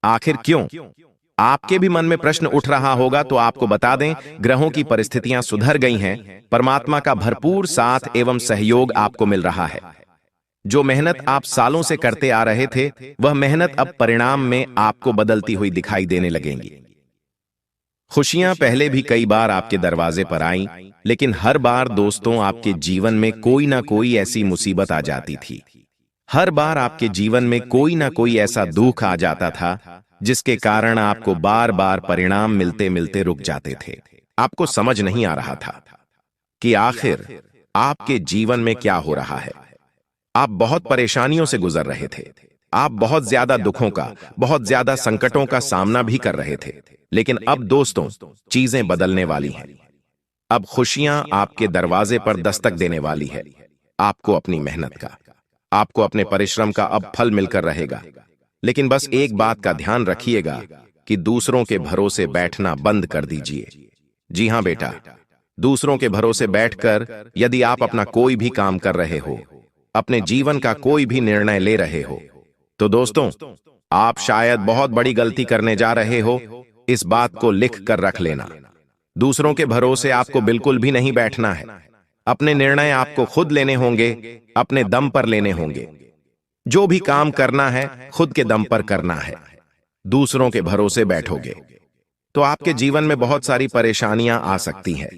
आखिर क्यों? आपके भी मन में प्रश्न उठ रहा होगा, तो आपको बता दें, ग्रहों की परिस्थितियां सुधर गई हैं, परमात्मा का भरपूर साथ एवं सहयोग आपको मिल रहा है। जो मेहनत आप सालों से करते आ रहे थे, वह मेहनत अब परिणाम में आपको बदलती हुई दिखाई देने लगेंगी। खुशियां पहले भी कई बार आपके दरवाजे पर आईं, लेकिन हर बार दोस्तों आपके जीवन में कोई ना कोई ऐसी मुसीबत आ जाती थी। हर बार आपके जीवन में कोई ना कोई ऐसा दुख आ जाता था जिसके कारण आपको बार बार परिणाम मिलते मिलते रुक जाते थे। आपको समझ नहीं आ रहा था कि आखिर आपके जीवन में क्या हो रहा है। आप बहुत परेशानियों से गुजर रहे थे, आप बहुत ज्यादा दुखों का, बहुत ज्यादा संकटों का सामना भी कर रहे थे। लेकिन अब दोस्तों, चीजें बदलने वाली हैं। अब खुशियां आपके दरवाजे पर दस्तक देने वाली है। आपको अपनी मेहनत का, आपको अपने परिश्रम का अब फल मिलकर रहेगा। लेकिन बस एक बात का ध्यान रखिएगा कि दूसरों के भरोसे बैठना बंद कर दीजिए। जी हां बेटा, दूसरों के भरोसे बैठकर यदि आप अपना कोई भी काम कर रहे हो, अपने जीवन का कोई भी निर्णय ले रहे हो, तो दोस्तों आप शायद बहुत बड़ी गलती करने जा रहे हो। इस बात को लिख कर रख लेना। दूसरों के भरोसे आपको बिल्कुल भी नहीं बैठना है। अपने निर्णय आपको खुद लेने होंगे, अपने दम पर लेने होंगे। जो भी काम करना है खुद के दम पर करना है। दूसरों के भरोसे बैठोगे तो आपके जीवन में बहुत सारी परेशानियां आ सकती हैं।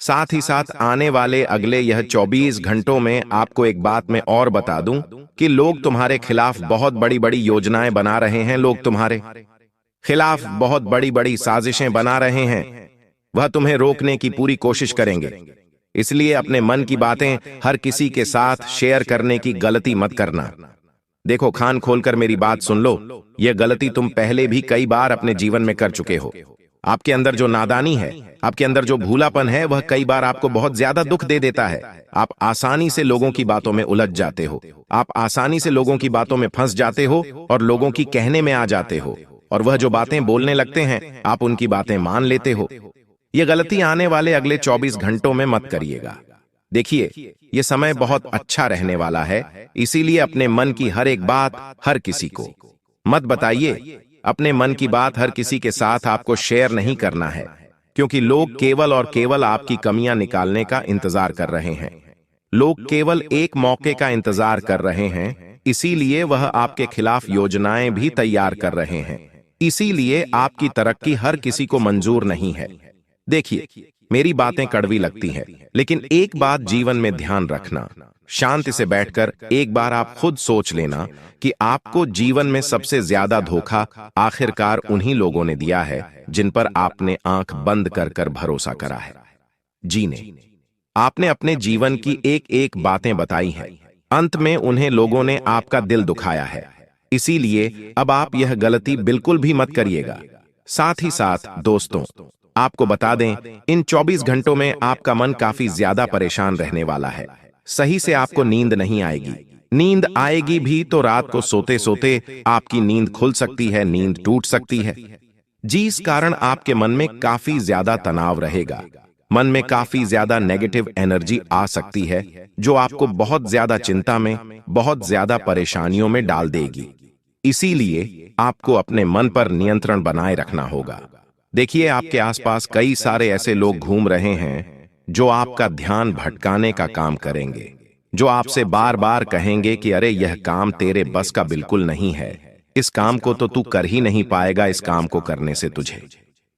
साथ ही साथ आने वाले अगले यह 24 घंटों में आपको एक बात मैं और बता दूं कि लोग तुम्हारे खिलाफ बहुत बड़ी बड़ी योजनाएं बना रहे हैं। लोग तुम्हारे खिलाफ बहुत बड़ी बड़ी साजिशें बना रहे हैं। वह तुम्हें रोकने की पूरी कोशिश करेंगे। इसलिए अपने मन की बातें हर किसी के साथ शेयर करने की गलती मत करना। देखो, कान खोलकर मेरी बात सुन लो, यह गलती तुम पहले भी कई बार अपने जीवन में कर चुके हो। आपके अंदर जो नादानी है, आपके अंदर जो भूलापन है, वह कई बार आपको बहुत ज्यादा दुख दे देता है। आप आसानी से लोगों की बातों में उलझ जाते हो, आप आसानी से लोगों की बातों में फंस जाते हो और लोगों की कहने में आ जाते हो, और वह जो बातें बोलने लगते हैं आप उनकी बातें मान लेते हो। यह गलती आने वाले अगले 24 घंटों में मत करिएगा। देखिए, यह समय बहुत अच्छा रहने वाला है, इसीलिए अपने मन की हर एक बात हर किसी को मत बताइए। अपने मन की बात हर किसी के साथ आपको शेयर नहीं करना है, क्योंकि लोग केवल और केवल आपकी कमियां निकालने का इंतजार कर रहे हैं। लोग केवल एक मौके का इंतजार कर रहे हैं, इसीलिए वह आपके खिलाफ योजनाएं भी तैयार कर रहे हैं। इसीलिए आपकी तरक्की हर किसी को मंजूर नहीं है। देखिए, मेरी बातें कड़वी लगती हैं, लेकिन एक बात जीवन में ध्यान रखना, शांति से बैठकर एक बार आप खुद सोच लेना कि आपको जीवन में सबसे ज्यादा धोखा आखिरकार उन्हीं लोगों ने दिया है जिन पर आपने आंख बंद कर कर भरोसा करा है। जी ने आपने अपने जीवन की एक एक बातें बताई हैं, अंत में उन्हें लोगों ने आपका दिल दुखाया है। इसीलिए अब आप यह गलती बिल्कुल भी मत करिएगा। साथ ही साथ दोस्तों, आपको बता दें, इन 24 घंटों में आपका मन काफी ज्यादा परेशान रहने वाला है। सही से आपको नींद नहीं आएगी। नींद आएगी भी तो रात को सोते सोते आपकी नींद खुल सकती है, नींद टूट सकती है। जिस कारण आपके मन में काफी ज्यादा तनाव रहेगा, मन में काफी ज्यादा नेगेटिव एनर्जी आ सकती है, जो आपको बहुत ज्यादा चिंता में, बहुत ज्यादा परेशानियों में डाल देगी। इसीलिए आपको अपने मन पर नियंत्रण बनाए रखना होगा। देखिए, आपके आसपास कई सारे ऐसे लोग घूम रहे हैं जो आपका ध्यान भटकाने का काम करेंगे, जो आपसे बार बार कहेंगे कि अरे यह काम तेरे बस का बिल्कुल नहीं है, इस काम को तो तू कर ही नहीं पाएगा, इस काम को करने से तुझे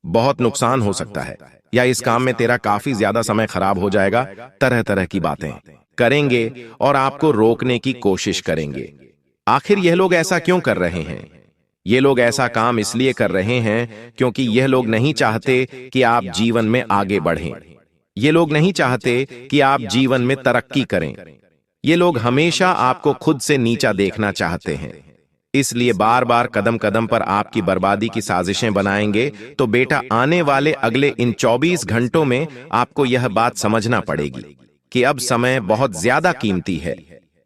बहुत नुकसान हो सकता है, या इस काम में तेरा काफी ज्यादा समय खराब हो जाएगा। तरह तरह की बातें करेंगे और आपको रोकने की कोशिश करेंगे। आखिर यह लोग ऐसा क्यों कर रहे हैं? ये लोग ऐसा काम इसलिए कर रहे हैं क्योंकि यह लोग नहीं चाहते कि आप जीवन में आगे बढ़ें। ये लोग नहीं चाहते कि आप जीवन में तरक्की करें। ये लोग हमेशा आपको खुद से नीचा देखना चाहते हैं, इसलिए बार बार कदम कदम पर आपकी बर्बादी की साजिशें बनाएंगे। तो बेटा, आने वाले अगले इन 24 घंटों में आपको यह बात समझना पड़ेगी कि अब समय बहुत ज्यादा कीमती है।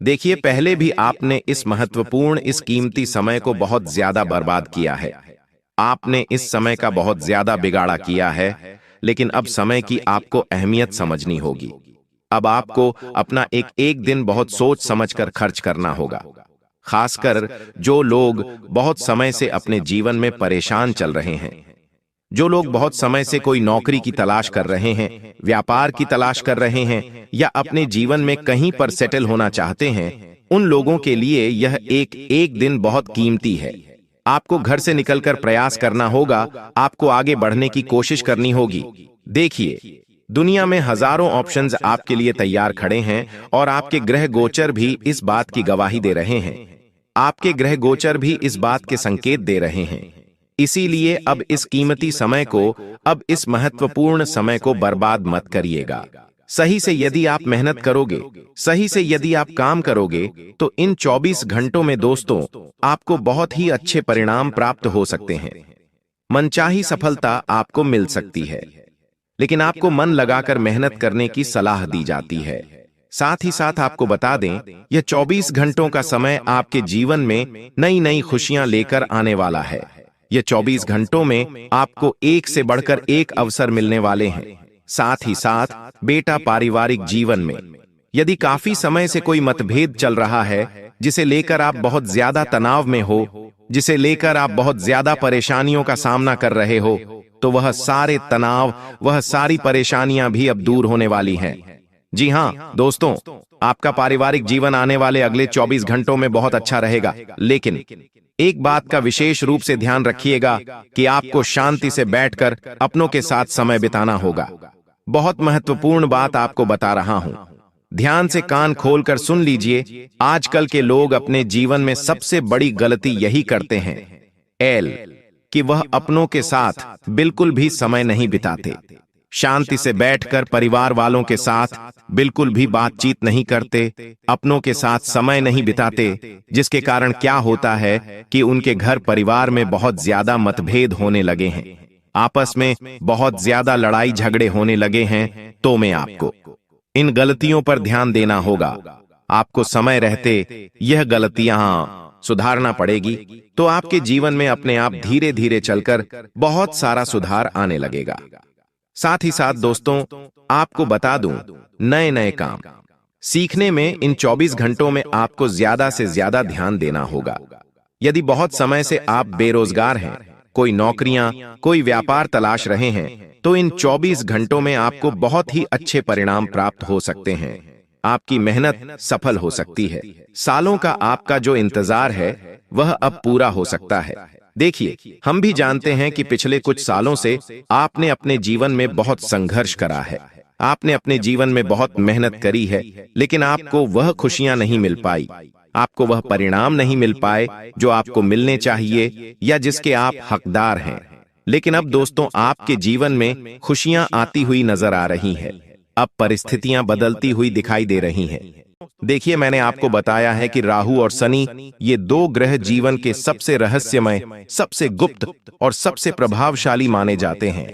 देखिए, पहले भी आपने इस महत्वपूर्ण, इस कीमती समय को बहुत ज्यादा बर्बाद किया है। आपने इस समय का बहुत ज्यादा बिगाड़ा किया है, लेकिन अब समय की आपको अहमियत समझनी होगी। अब आपको अपना एक एक दिन बहुत सोच समझकर खर्च करना होगा। खासकर जो लोग बहुत समय से अपने जीवन में परेशान चल रहे हैं, जो लोग बहुत समय से कोई नौकरी की तलाश कर रहे हैं, व्यापार की तलाश कर रहे हैं, या अपने जीवन में कहीं पर सेटल होना चाहते हैं, उन लोगों के लिए यह एक एक दिन बहुत कीमती है। आपको घर से निकलकर प्रयास करना होगा, आपको आगे बढ़ने की कोशिश करनी होगी। देखिए, दुनिया में हजारों ऑप्शंस आपके लिए तैयार खड़े हैं और आपके ग्रह गोचर भी इस बात की गवाही दे रहे हैं। आपके ग्रह गोचर भी इस बात के संकेत दे रहे हैं। इसीलिए अब इस कीमती समय को, अब इस महत्वपूर्ण समय को बर्बाद मत करिएगा। सही से यदि आप मेहनत करोगे, सही से यदि आप काम करोगे, तो इन 24 घंटों में दोस्तों आपको बहुत ही अच्छे परिणाम प्राप्त हो सकते हैं। मनचाही सफलता आपको मिल सकती है, लेकिन आपको मन लगाकर मेहनत करने की सलाह दी जाती है। साथ ही साथ आपको बता दें, यह 24 घंटों का समय आपके जीवन में नई नई खुशियां लेकर आने वाला है। यह 24 घंटों में आपको एक से बढ़कर एक अवसर मिलने वाले हैं। साथ ही साथ बेटा, पारिवारिक जीवन में यदि काफी समय से कोई मतभेद चल रहा है, जिसे लेकर आप बहुत ज्यादा तनाव में हो, जिसे लेकर आप बहुत ज्यादा परेशानियों का सामना कर रहे हो, तो वह सारे तनाव, वह सारी परेशानियां भी अब दूर होने वाली हैं। जी हां दोस्तों, आपका पारिवारिक जीवन आने वाले अगले 24 घंटों में बहुत अच्छा रहेगा। लेकिन एक बात का विशेष रूप से ध्यान रखिएगा कि आपको शांति से बैठकर अपनों के साथ समय बिताना होगा। बहुत महत्वपूर्ण बात आपको बता रहा हूं, ध्यान से कान खोलकर सुन लीजिए। आजकल के लोग अपने जीवन में सबसे बड़ी गलती यही करते हैं कि वह अपनों के साथ बिल्कुल भी समय नहीं बिताते। शांति से बैठकर परिवार वालों के साथ बिल्कुल भी बातचीत नहीं करते, अपनों के साथ समय नहीं बिताते, जिसके कारण क्या होता है कि उनके घर परिवार में बहुत ज्यादा मतभेद होने लगे हैं, आपस में बहुत ज्यादा लड़ाई झगड़े होने लगे हैं। तो मैं आपको इन गलतियों पर ध्यान देना होगा। आपको समय रहते यह गलतियां सुधारना पड़ेगी, तो आपके जीवन में अपने आप धीरे धीरे चलकर बहुत सारा सुधार आने लगेगा। साथ ही साथ दोस्तों, आपको बता दूं, नए नए काम सीखने में इन 24 घंटों में आपको ज्यादा से ज्यादा ध्यान देना होगा। यदि बहुत समय से आप बेरोजगार हैं, कोई नौकरियां, कोई व्यापार तलाश रहे हैं, तो इन 24 घंटों में आपको बहुत ही अच्छे परिणाम प्राप्त हो सकते हैं। आपकी मेहनत सफल हो सकती है। सालों का आपका जो इंतजार है वह अब पूरा हो सकता है। देखिए, हम भी जानते हैं कि पिछले कुछ सालों से आपने अपने जीवन में बहुत संघर्ष करा है, आपने अपने जीवन में बहुत मेहनत करी है, लेकिन आपको वह खुशियां नहीं मिल पाई, आपको वह परिणाम नहीं मिल पाए जो आपको मिलने चाहिए या जिसके आप हकदार हैं। लेकिन अब दोस्तों, आपके जीवन में खुशियां आती हुई नजर आ रही हैं। अब परिस्थितियां बदलती हुई दिखाई दे रही हैं। देखिए, मैंने आपको बताया है कि राहु और शनि, ये दो ग्रह जीवन के सबसे रहस्यमय, सबसे गुप्त और सबसे प्रभावशाली माने जाते हैं।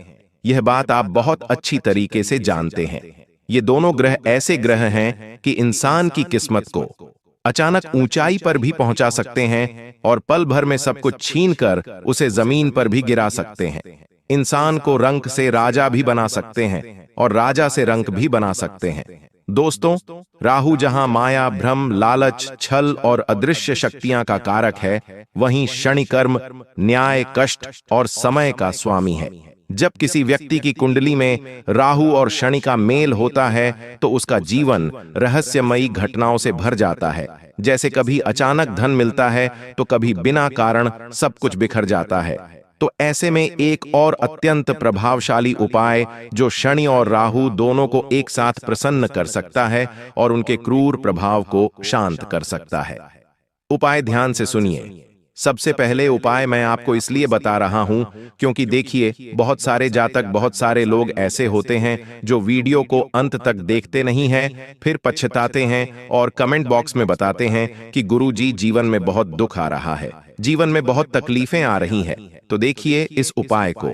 यह बात आप बहुत अच्छी तरीके से जानते हैं। ये दोनों ग्रह ऐसे ग्रह हैं कि इंसान की किस्मत को अचानक ऊंचाई पर भी पहुंचा सकते हैं और पल भर में सब कुछ छीनकर उसे जमीन पर भी गिरा सकते हैं। इंसान को रंक से राजा भी बना सकते हैं और राजा से रंक भी बना सकते हैं। दोस्तों, राहु जहां माया, भ्रम, लालच, छल और अदृश्य शक्तियां का कारक है, वहीं शनि कर्म, न्याय, कष्ट और समय का स्वामी है। जब किसी व्यक्ति की कुंडली में राहु और शनि का मेल होता है तो उसका जीवन रहस्यमयी घटनाओं से भर जाता है। जैसे कभी अचानक धन मिलता है तो कभी बिना कारण सब कुछ बिखर जाता है। तो ऐसे में एक और अत्यंत प्रभावशाली उपाय जो शनि और राहु दोनों को एक साथ प्रसन्न कर सकता है और उनके क्रूर प्रभाव को शांत कर सकता है। उपाय ध्यान से सुनिए। सबसे पहले उपाय मैं आपको इसलिए बता रहा हूं क्योंकि देखिए, बहुत सारे जातक, बहुत सारे लोग ऐसे होते हैं जो वीडियो को अंत तक देखते नहीं हैं, फिर पछताते हैं और कमेंट बॉक्स में बताते हैं कि गुरुजी, जीवन में बहुत दुख आ रहा है, जीवन में बहुत तकलीफें आ रही हैं। तो देखिए, इस उपाय को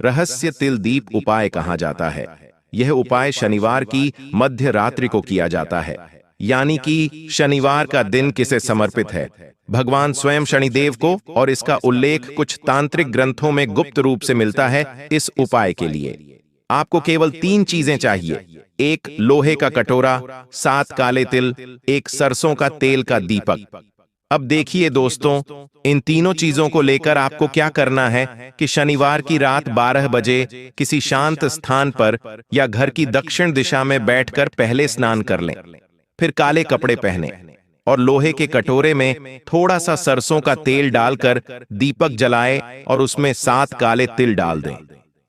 रहस्य तिल दीप उपाय कहा जाता है। यह उपाय शनिवार की मध्य रात्रि को किया जाता है, यानी कि शनिवार का दिन किसे समर्पित है? भगवान स्वयं शनिदेव को, और इसका उल्लेख कुछ तांत्रिक ग्रंथों में गुप्त रूप से मिलता है। इस उपाय के लिए आपको केवल 3 चीजें चाहिए: एक लोहे का कटोरा, 7 काले तिल, एक सरसों का तेल का दीपक। अब देखिए दोस्तों, इन तीनों चीजों को लेकर आपको क्या करना है कि शनिवार की रात 12 बजे किसी शांत स्थान पर या घर की दक्षिण दिशा में बैठकर पहले स्नान कर लें, फिर काले कपड़े पहने और लोहे के कटोरे में थोड़ा सा सरसों का तेल डालकर दीपक जलाए और उसमें 7 काले तिल डाल दें।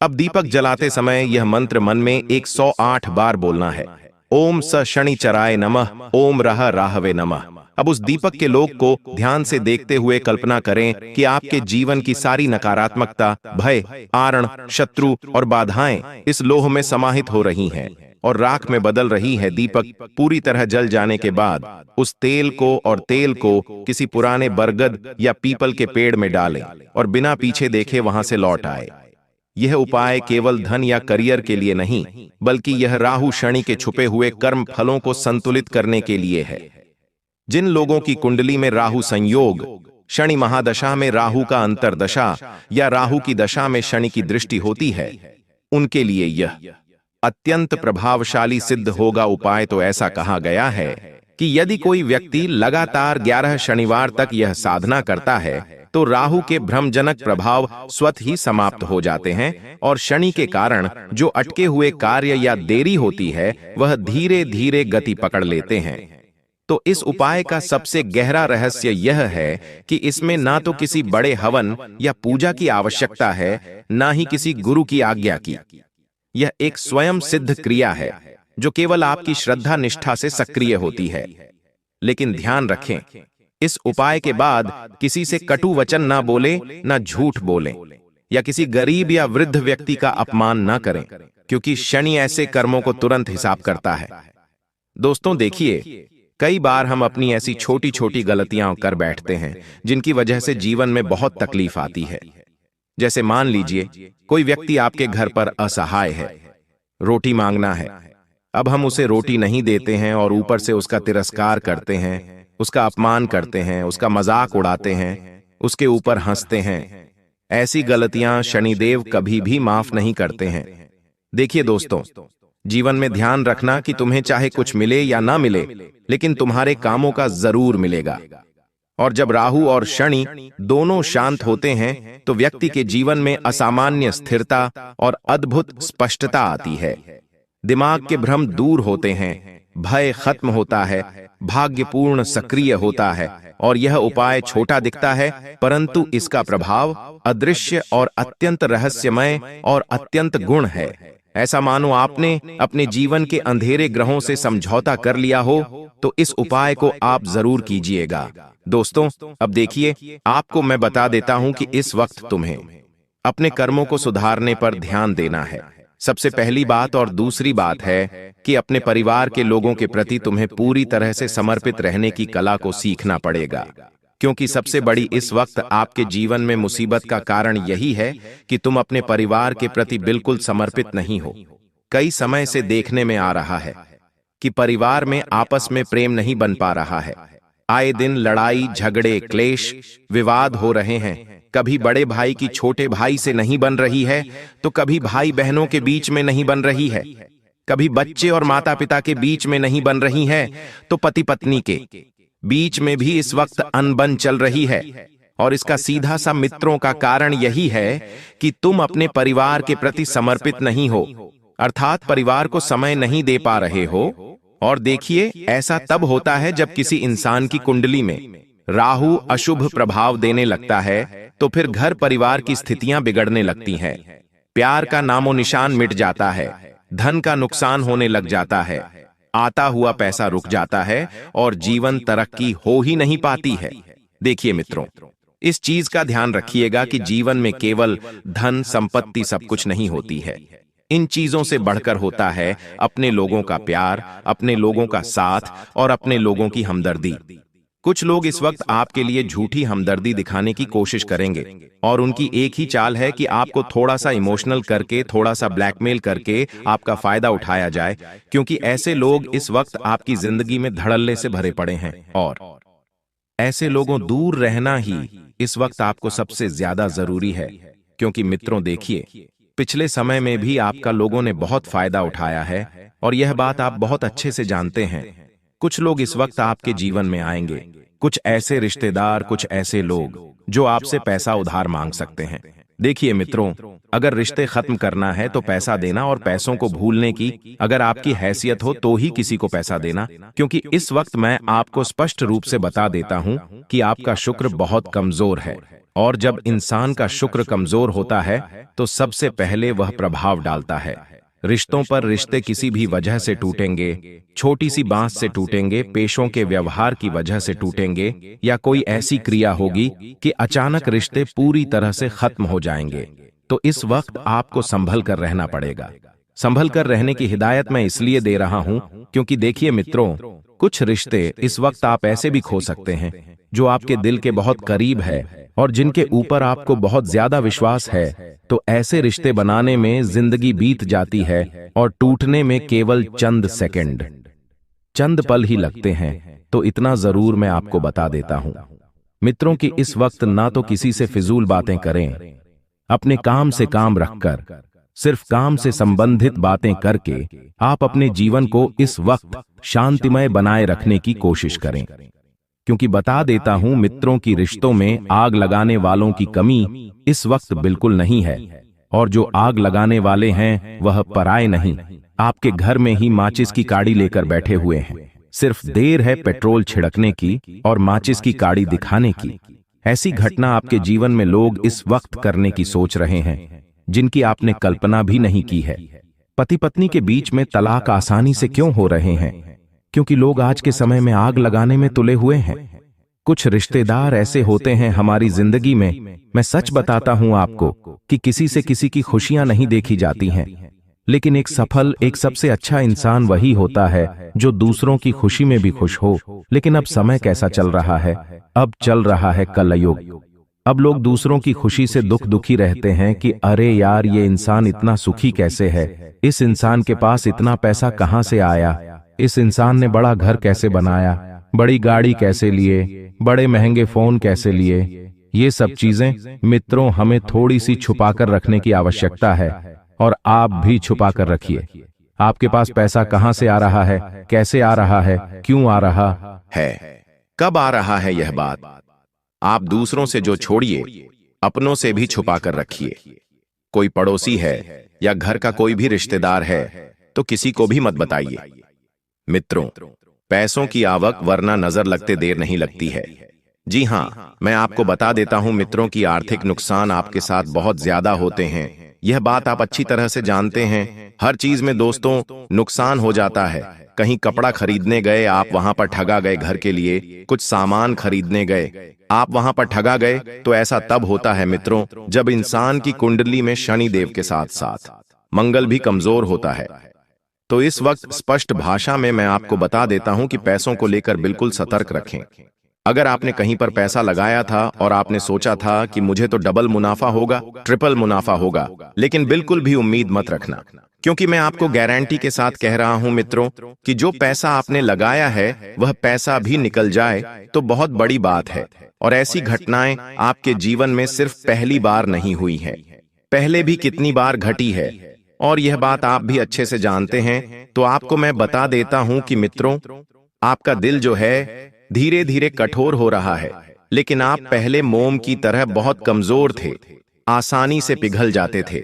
अब दीपक जलाते समय यह मंत्र मन में 108 बार बोलना है: ओम स शनिचराय नमः, ओम रह राहवे नमः। अब उस दीपक के लोक को ध्यान से देखते हुए कल्पना करें कि आपके जीवन की सारी नकारात्मकता, भय, आरण, शत्रु और बाधाएं इस लोह में समाहित हो रही हैं और राख में बदल रही है। दीपक पूरी तरह जल जाने के बाद उस तेल को किसी पुराने बरगद या पीपल के पेड़ में डालें और बिना पीछे देखे वहां से लौट आए। यह उपाय केवल धन या करियर के लिए नहीं, बल्कि यह राहु शनि के छुपे हुए कर्म फलों को संतुलित करने के लिए है। जिन लोगों की कुंडली में राहु संयोग, शनि महादशा में राहु का अंतरदशा या राहु की दशा में शनि की दृष्टि होती है, उनके लिए यह अत्यंत प्रभावशाली सिद्ध होगा। उपाय तो ऐसा कहा गया है कि यदि कोई व्यक्ति लगातार 11 शनिवार तक यह साधना करता है तो राहु के भ्रमजनक प्रभाव स्वतः ही समाप्त हो जाते हैं और शनि के कारण जो अटके हुए कार्य या देरी होती है वह धीरे धीरे गति पकड़ लेते हैं। तो इस उपाय का सबसे गहरा रहस्य यह है कि इसमें ना तो किसी बड़े हवन या पूजा की आवश्यकता है, ना ही किसी गुरु की आज्ञा की। यह एक स्वयं सिद्ध क्रिया है जो केवल आपकी श्रद्धा निष्ठा से सक्रिय होती है। लेकिन ध्यान रखें, इस उपाय के बाद किसी से कटु वचन ना बोले, ना झूठ बोलें। या किसी गरीब या वृद्ध व्यक्ति का अपमान न करें, क्योंकि शनि ऐसे कर्मों को तुरंत हिसाब करता है। दोस्तों देखिए, कई बार हम अपनी ऐसी छोटी छोटी गलतियां कर बैठते हैं जिनकी वजह से जीवन में बहुत तकलीफ आती है। जैसे मान लीजिए कोई व्यक्ति आपके घर पर असहाय है, रोटी मांगना है, अब हम उसे रोटी नहीं देते हैं और ऊपर से उसका तिरस्कार करते हैं, उसका अपमान करते हैं, उसका मजाक उड़ाते हैं, उसके ऊपर हंसते हैं। ऐसी गलतियां शनिदेव कभी भी माफ नहीं करते हैं। देखिए दोस्तों, जीवन में ध्यान रखना कि तुम्हें चाहे कुछ मिले या ना मिले, लेकिन तुम्हारे कामों का जरूर मिलेगा। और जब राहु और शनि दोनों शांत होते हैं तो व्यक्ति के जीवन में असामान्य स्थिरता और अद्भुत स्पष्टता आती है। दिमाग के भ्रम दूर होते हैं, भय खत्म होता है, भाग्यपूर्ण सक्रिय होता है। और यह उपाय छोटा दिखता है, परंतु इसका प्रभाव अदृश्य और अत्यंत रहस्यमय और अत्यंत गुण है। ऐसा मानो आपने अपने जीवन के अंधेरे ग्रहों से समझौता कर लिया हो, तो इस उपाय को आप जरूर कीजिएगा। दोस्तों, अब देखिए, आपको मैं बता देता हूं कि इस वक्त तुम्हें अपने कर्मों को सुधारने पर ध्यान देना है। सबसे पहली बात और दूसरी बात है कि अपने परिवार के लोगों के प्रति तुम्हें पूरी तरह से समर्पित रहने की कला को सीखना पड़ेगा, क्योंकि सबसे बड़ी इस वक्त आपके जीवन में मुसीबत का कारण यही है कि तुम अपने परिवार के प्रति बिल्कुल समर्पित नहीं हो। कई समय से देखने में आ रहा है कि परिवार में आपस में प्रेम नहीं बन पा रहा है। आए दिन लड़ाई झगड़े क्लेश विवाद हो रहे हैं। कभी बड़े भाई की छोटे भाई से नहीं बन रही है, तो कभी भाई बहनों के बीच में नहीं बन रही है, कभी बच्चे और माता पिता के बीच में नहीं बन रही है, तो पति पत्नी के बीच में भी इस वक्त अनबन चल रही है। और इसका सीधा सा मित्रों का कारण यही है कि तुम अपने परिवार के प्रति समर्पित नहीं हो, अर्थात परिवार को समय नहीं दे पा रहे हो। और देखिए, ऐसा तब होता है जब किसी इंसान की कुंडली में राहु अशुभ प्रभाव देने लगता है, तो फिर घर परिवार की स्थितियां बिगड़ने लगती हैं। प्यार का नामो निशान मिट जाता है, धन का नुकसान होने लग जाता है, आता हुआ पैसा रुक जाता है और जीवन तरक्की हो ही नहीं पाती है। देखिए मित्रों, इस चीज का ध्यान रखिएगा कि जीवन में केवल धन संपत्ति सब कुछ नहीं होती है। इन चीजों से बढ़कर होता है अपने लोगों का प्यार, अपने लोगों का साथ और अपने लोगों की हमदर्दी। कुछ लोग इस वक्त आपके लिए झूठी हमदर्दी दिखाने की कोशिश करेंगे और उनकी एक ही चाल है कि आपको थोड़ा सा इमोशनल करके, थोड़ा सा ब्लैकमेल करके आपका फायदा उठाया जाए, क्योंकि ऐसे लोग इस वक्त आपकी जिंदगी में धड़ल्ले से भरे पड़े हैं। और ऐसे लोगों दूर रहना ही इस वक्त आपको सबसे ज्यादा जरूरी है, क्योंकि मित्रों देखिए, पिछले समय में भी आपका लोगों ने बहुत फायदा उठाया है और यह बात आप बहुत अच्छे से जानते हैं। कुछ लोग इस वक्त आपके जीवन में आएंगे, कुछ ऐसे रिश्तेदार, कुछ ऐसे लोग जो आपसे पैसा उधार मांग सकते हैं। देखिए मित्रों, अगर रिश्ते खत्म करना है तो पैसा देना, और पैसों को भूलने की अगर आपकी हैसियत हो तो ही किसी को पैसा देना, क्योंकि इस वक्त मैं आपको स्पष्ट रूप से बता देता हूं कि आपका शुक्र बहुत कमजोर है। और जब इंसान का शुक्र कमजोर होता है तो सबसे पहले वह प्रभाव डालता है। रिश्तों पर रिश्ते किसी भी वजह से टूटेंगे, छोटी सी बांस से टूटेंगे, पेशों के व्यवहार की वजह से टूटेंगे, या कोई ऐसी क्रिया होगी कि अचानक रिश्ते पूरी तरह से खत्म हो जाएंगे। तो इस वक्त आपको संभल कर रहना पड़ेगा। संभल कर रहने की हिदायत मैं इसलिए दे रहा हूं क्योंकि देखिए मित्रों, कुछ रिश्ते इस वक्त आप ऐसे भी खो सकते हैं जो आपके दिल के बहुत करीब है और जिनके ऊपर आपको बहुत ज्यादा विश्वास है। तो ऐसे रिश्ते बनाने में जिंदगी बीत जाती है और टूटने में केवल चंद सेकंड, चंद पल ही लगते हैं। तो इतना जरूर मैं आपको बता देता हूं मित्रों कि इस वक्त ना तो किसी से फिजूल बातें करें, अपने काम से काम रखकर, सिर्फ काम से संबंधित बातें करके आप अपने जीवन को इस वक्त शांतिमय बनाए रखने की कोशिश करें। क्योंकि बता देता हूं मित्रों की रिश्तों में आग लगाने वालों की कमी इस वक्त बिल्कुल नहीं है, और जो आग लगाने वाले हैं वह पराए नहीं, आपके घर में ही माचिस की काड़ी लेकर बैठे हुए हैं। सिर्फ देर है पेट्रोल छिड़कने की और माचिस की काड़ी दिखाने की। ऐसी घटना आपके जीवन में लोग इस वक्त करने की सोच रहे हैं जिनकी आपने कल्पना भी नहीं की है। पति पत्नी के बीच में तलाक आसानी से क्यों हो रहे हैं? क्योंकि लोग आज के समय में आग लगाने में तुले हुए हैं। कुछ रिश्तेदार ऐसे होते हैं हमारी जिंदगी में, मैं सच बताता हूं आपको कि किसी से किसी की खुशियां नहीं देखी जाती हैं, लेकिन एक सफल, एक सबसे अच्छा इंसान वही होता है जो दूसरों की खुशी में भी खुश हो। लेकिन अब समय कैसा चल रहा है, अब चल रहा है कलयुग। अब लोग दूसरों की खुशी से दुखी रहते हैं कि अरे यार, ये इंसान इतना सुखी कैसे है, इस इंसान के पास इतना पैसा कहां से आया, इस इंसान ने बड़ा घर कैसे बनाया, बड़ी गाड़ी कैसे लिए, बड़े महंगे फोन कैसे लिए। ये सब चीजें मित्रों हमें थोड़ी सी छुपाकर रखने की आवश्यकता है, और आप भी छुपाकर रखिए। आपके पास पैसा कहां से आ रहा है, कैसे आ रहा है, क्यों आ रहा है, कब आ रहा है, यह बात आप दूसरों से जो छोड़िए, अपनों से भी छुपा कर रखिए। कोई पड़ोसी है या घर का कोई भी रिश्तेदार है तो किसी को भी मत बताइए। मित्रों, पैसों की आवक वरना नजर लगते देर नहीं लगती है। जी हां, मैं आपको बता देता हूं मित्रों की आर्थिक नुकसान आपके साथ बहुत ज्यादा होते हैं। यह बात आप अच्छी तरह से जानते हैं। हर चीज में दोस्तों नुकसान हो जाता है। कहीं कपड़ा खरीदने गए, आप वहां पर ठगा गए, घर के लिए कुछ सामान खरीदने गए, आप वहां पर ठगा गए, तो ऐसा तब होता है मित्रों जब इंसान की कुंडली में शनि देव के साथ साथ मंगल भी कमजोर होता है। तो इस वक्त स्पष्ट भाषा में मैं आपको बता देता हूं कि पैसों को लेकर बिल्कुल सतर्क रखें। अगर आपने कहीं पर पैसा लगाया था और आपने सोचा था कि मुझे तो डबल मुनाफा होगा, ट्रिपल मुनाफा होगा, लेकिन बिल्कुल भी उम्मीद मत रखना, क्योंकि मैं आपको गारंटी के साथ कह रहा हूं मित्रों कि जो पैसा आपने लगाया है वह पैसा भी निकल जाए तो बहुत बड़ी बात है। और ऐसी घटनाएं आपके जीवन में सिर्फ पहली बार नहीं हुई है, पहले भी कितनी बार घटी है, और यह बात आप भी अच्छे से जानते हैं। तो आपको मैं बता देता हूं कि मित्रों, आपका दिल जो है धीरे धीरे कठोर हो रहा है, लेकिन आप पहले मोम की तरह बहुत कमजोर थे, आसानी से पिघल जाते थे।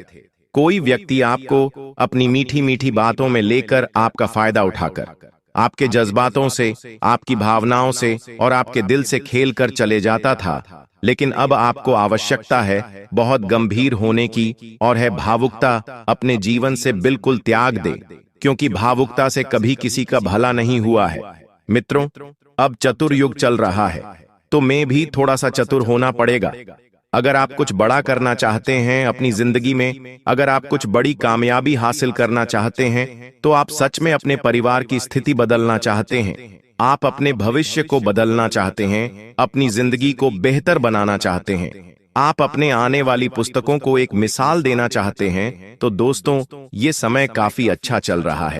कोई व्यक्ति आपको अपनी मीठी मीठी बातों में लेकर आपका फायदा उठाकर आपके जज्बातों से, आपकी भावनाओं से और आपके दिल से खेल कर चले जाता था, लेकिन अब आपको आवश्यकता है बहुत गंभीर होने की, और है भावुकता अपने जीवन से बिल्कुल त्याग दे, क्योंकि भावुकता से कभी किसी का भला नहीं हुआ है। मित्रों, अब चतुर युग चल रहा है, तो मैं भी थोड़ा सा चतुर होना पड़ेगा। अगर आप कुछ बड़ा करना चाहते हैं अपनी जिंदगी में, अगर आप कुछ बड़ी कामयाबी हासिल करना चाहते हैं, तो आप सच में अपने परिवार की स्थिति बदलना चाहते हैं, आप अपने भविष्य को बदलना चाहते हैं, अपनी जिंदगी को बेहतर बनाना चाहते हैं, आप अपने आने वाली पुस्तकों को एक मिसाल देना चाहते हैं, तो दोस्तों ये समय काफी अच्छा चल रहा है।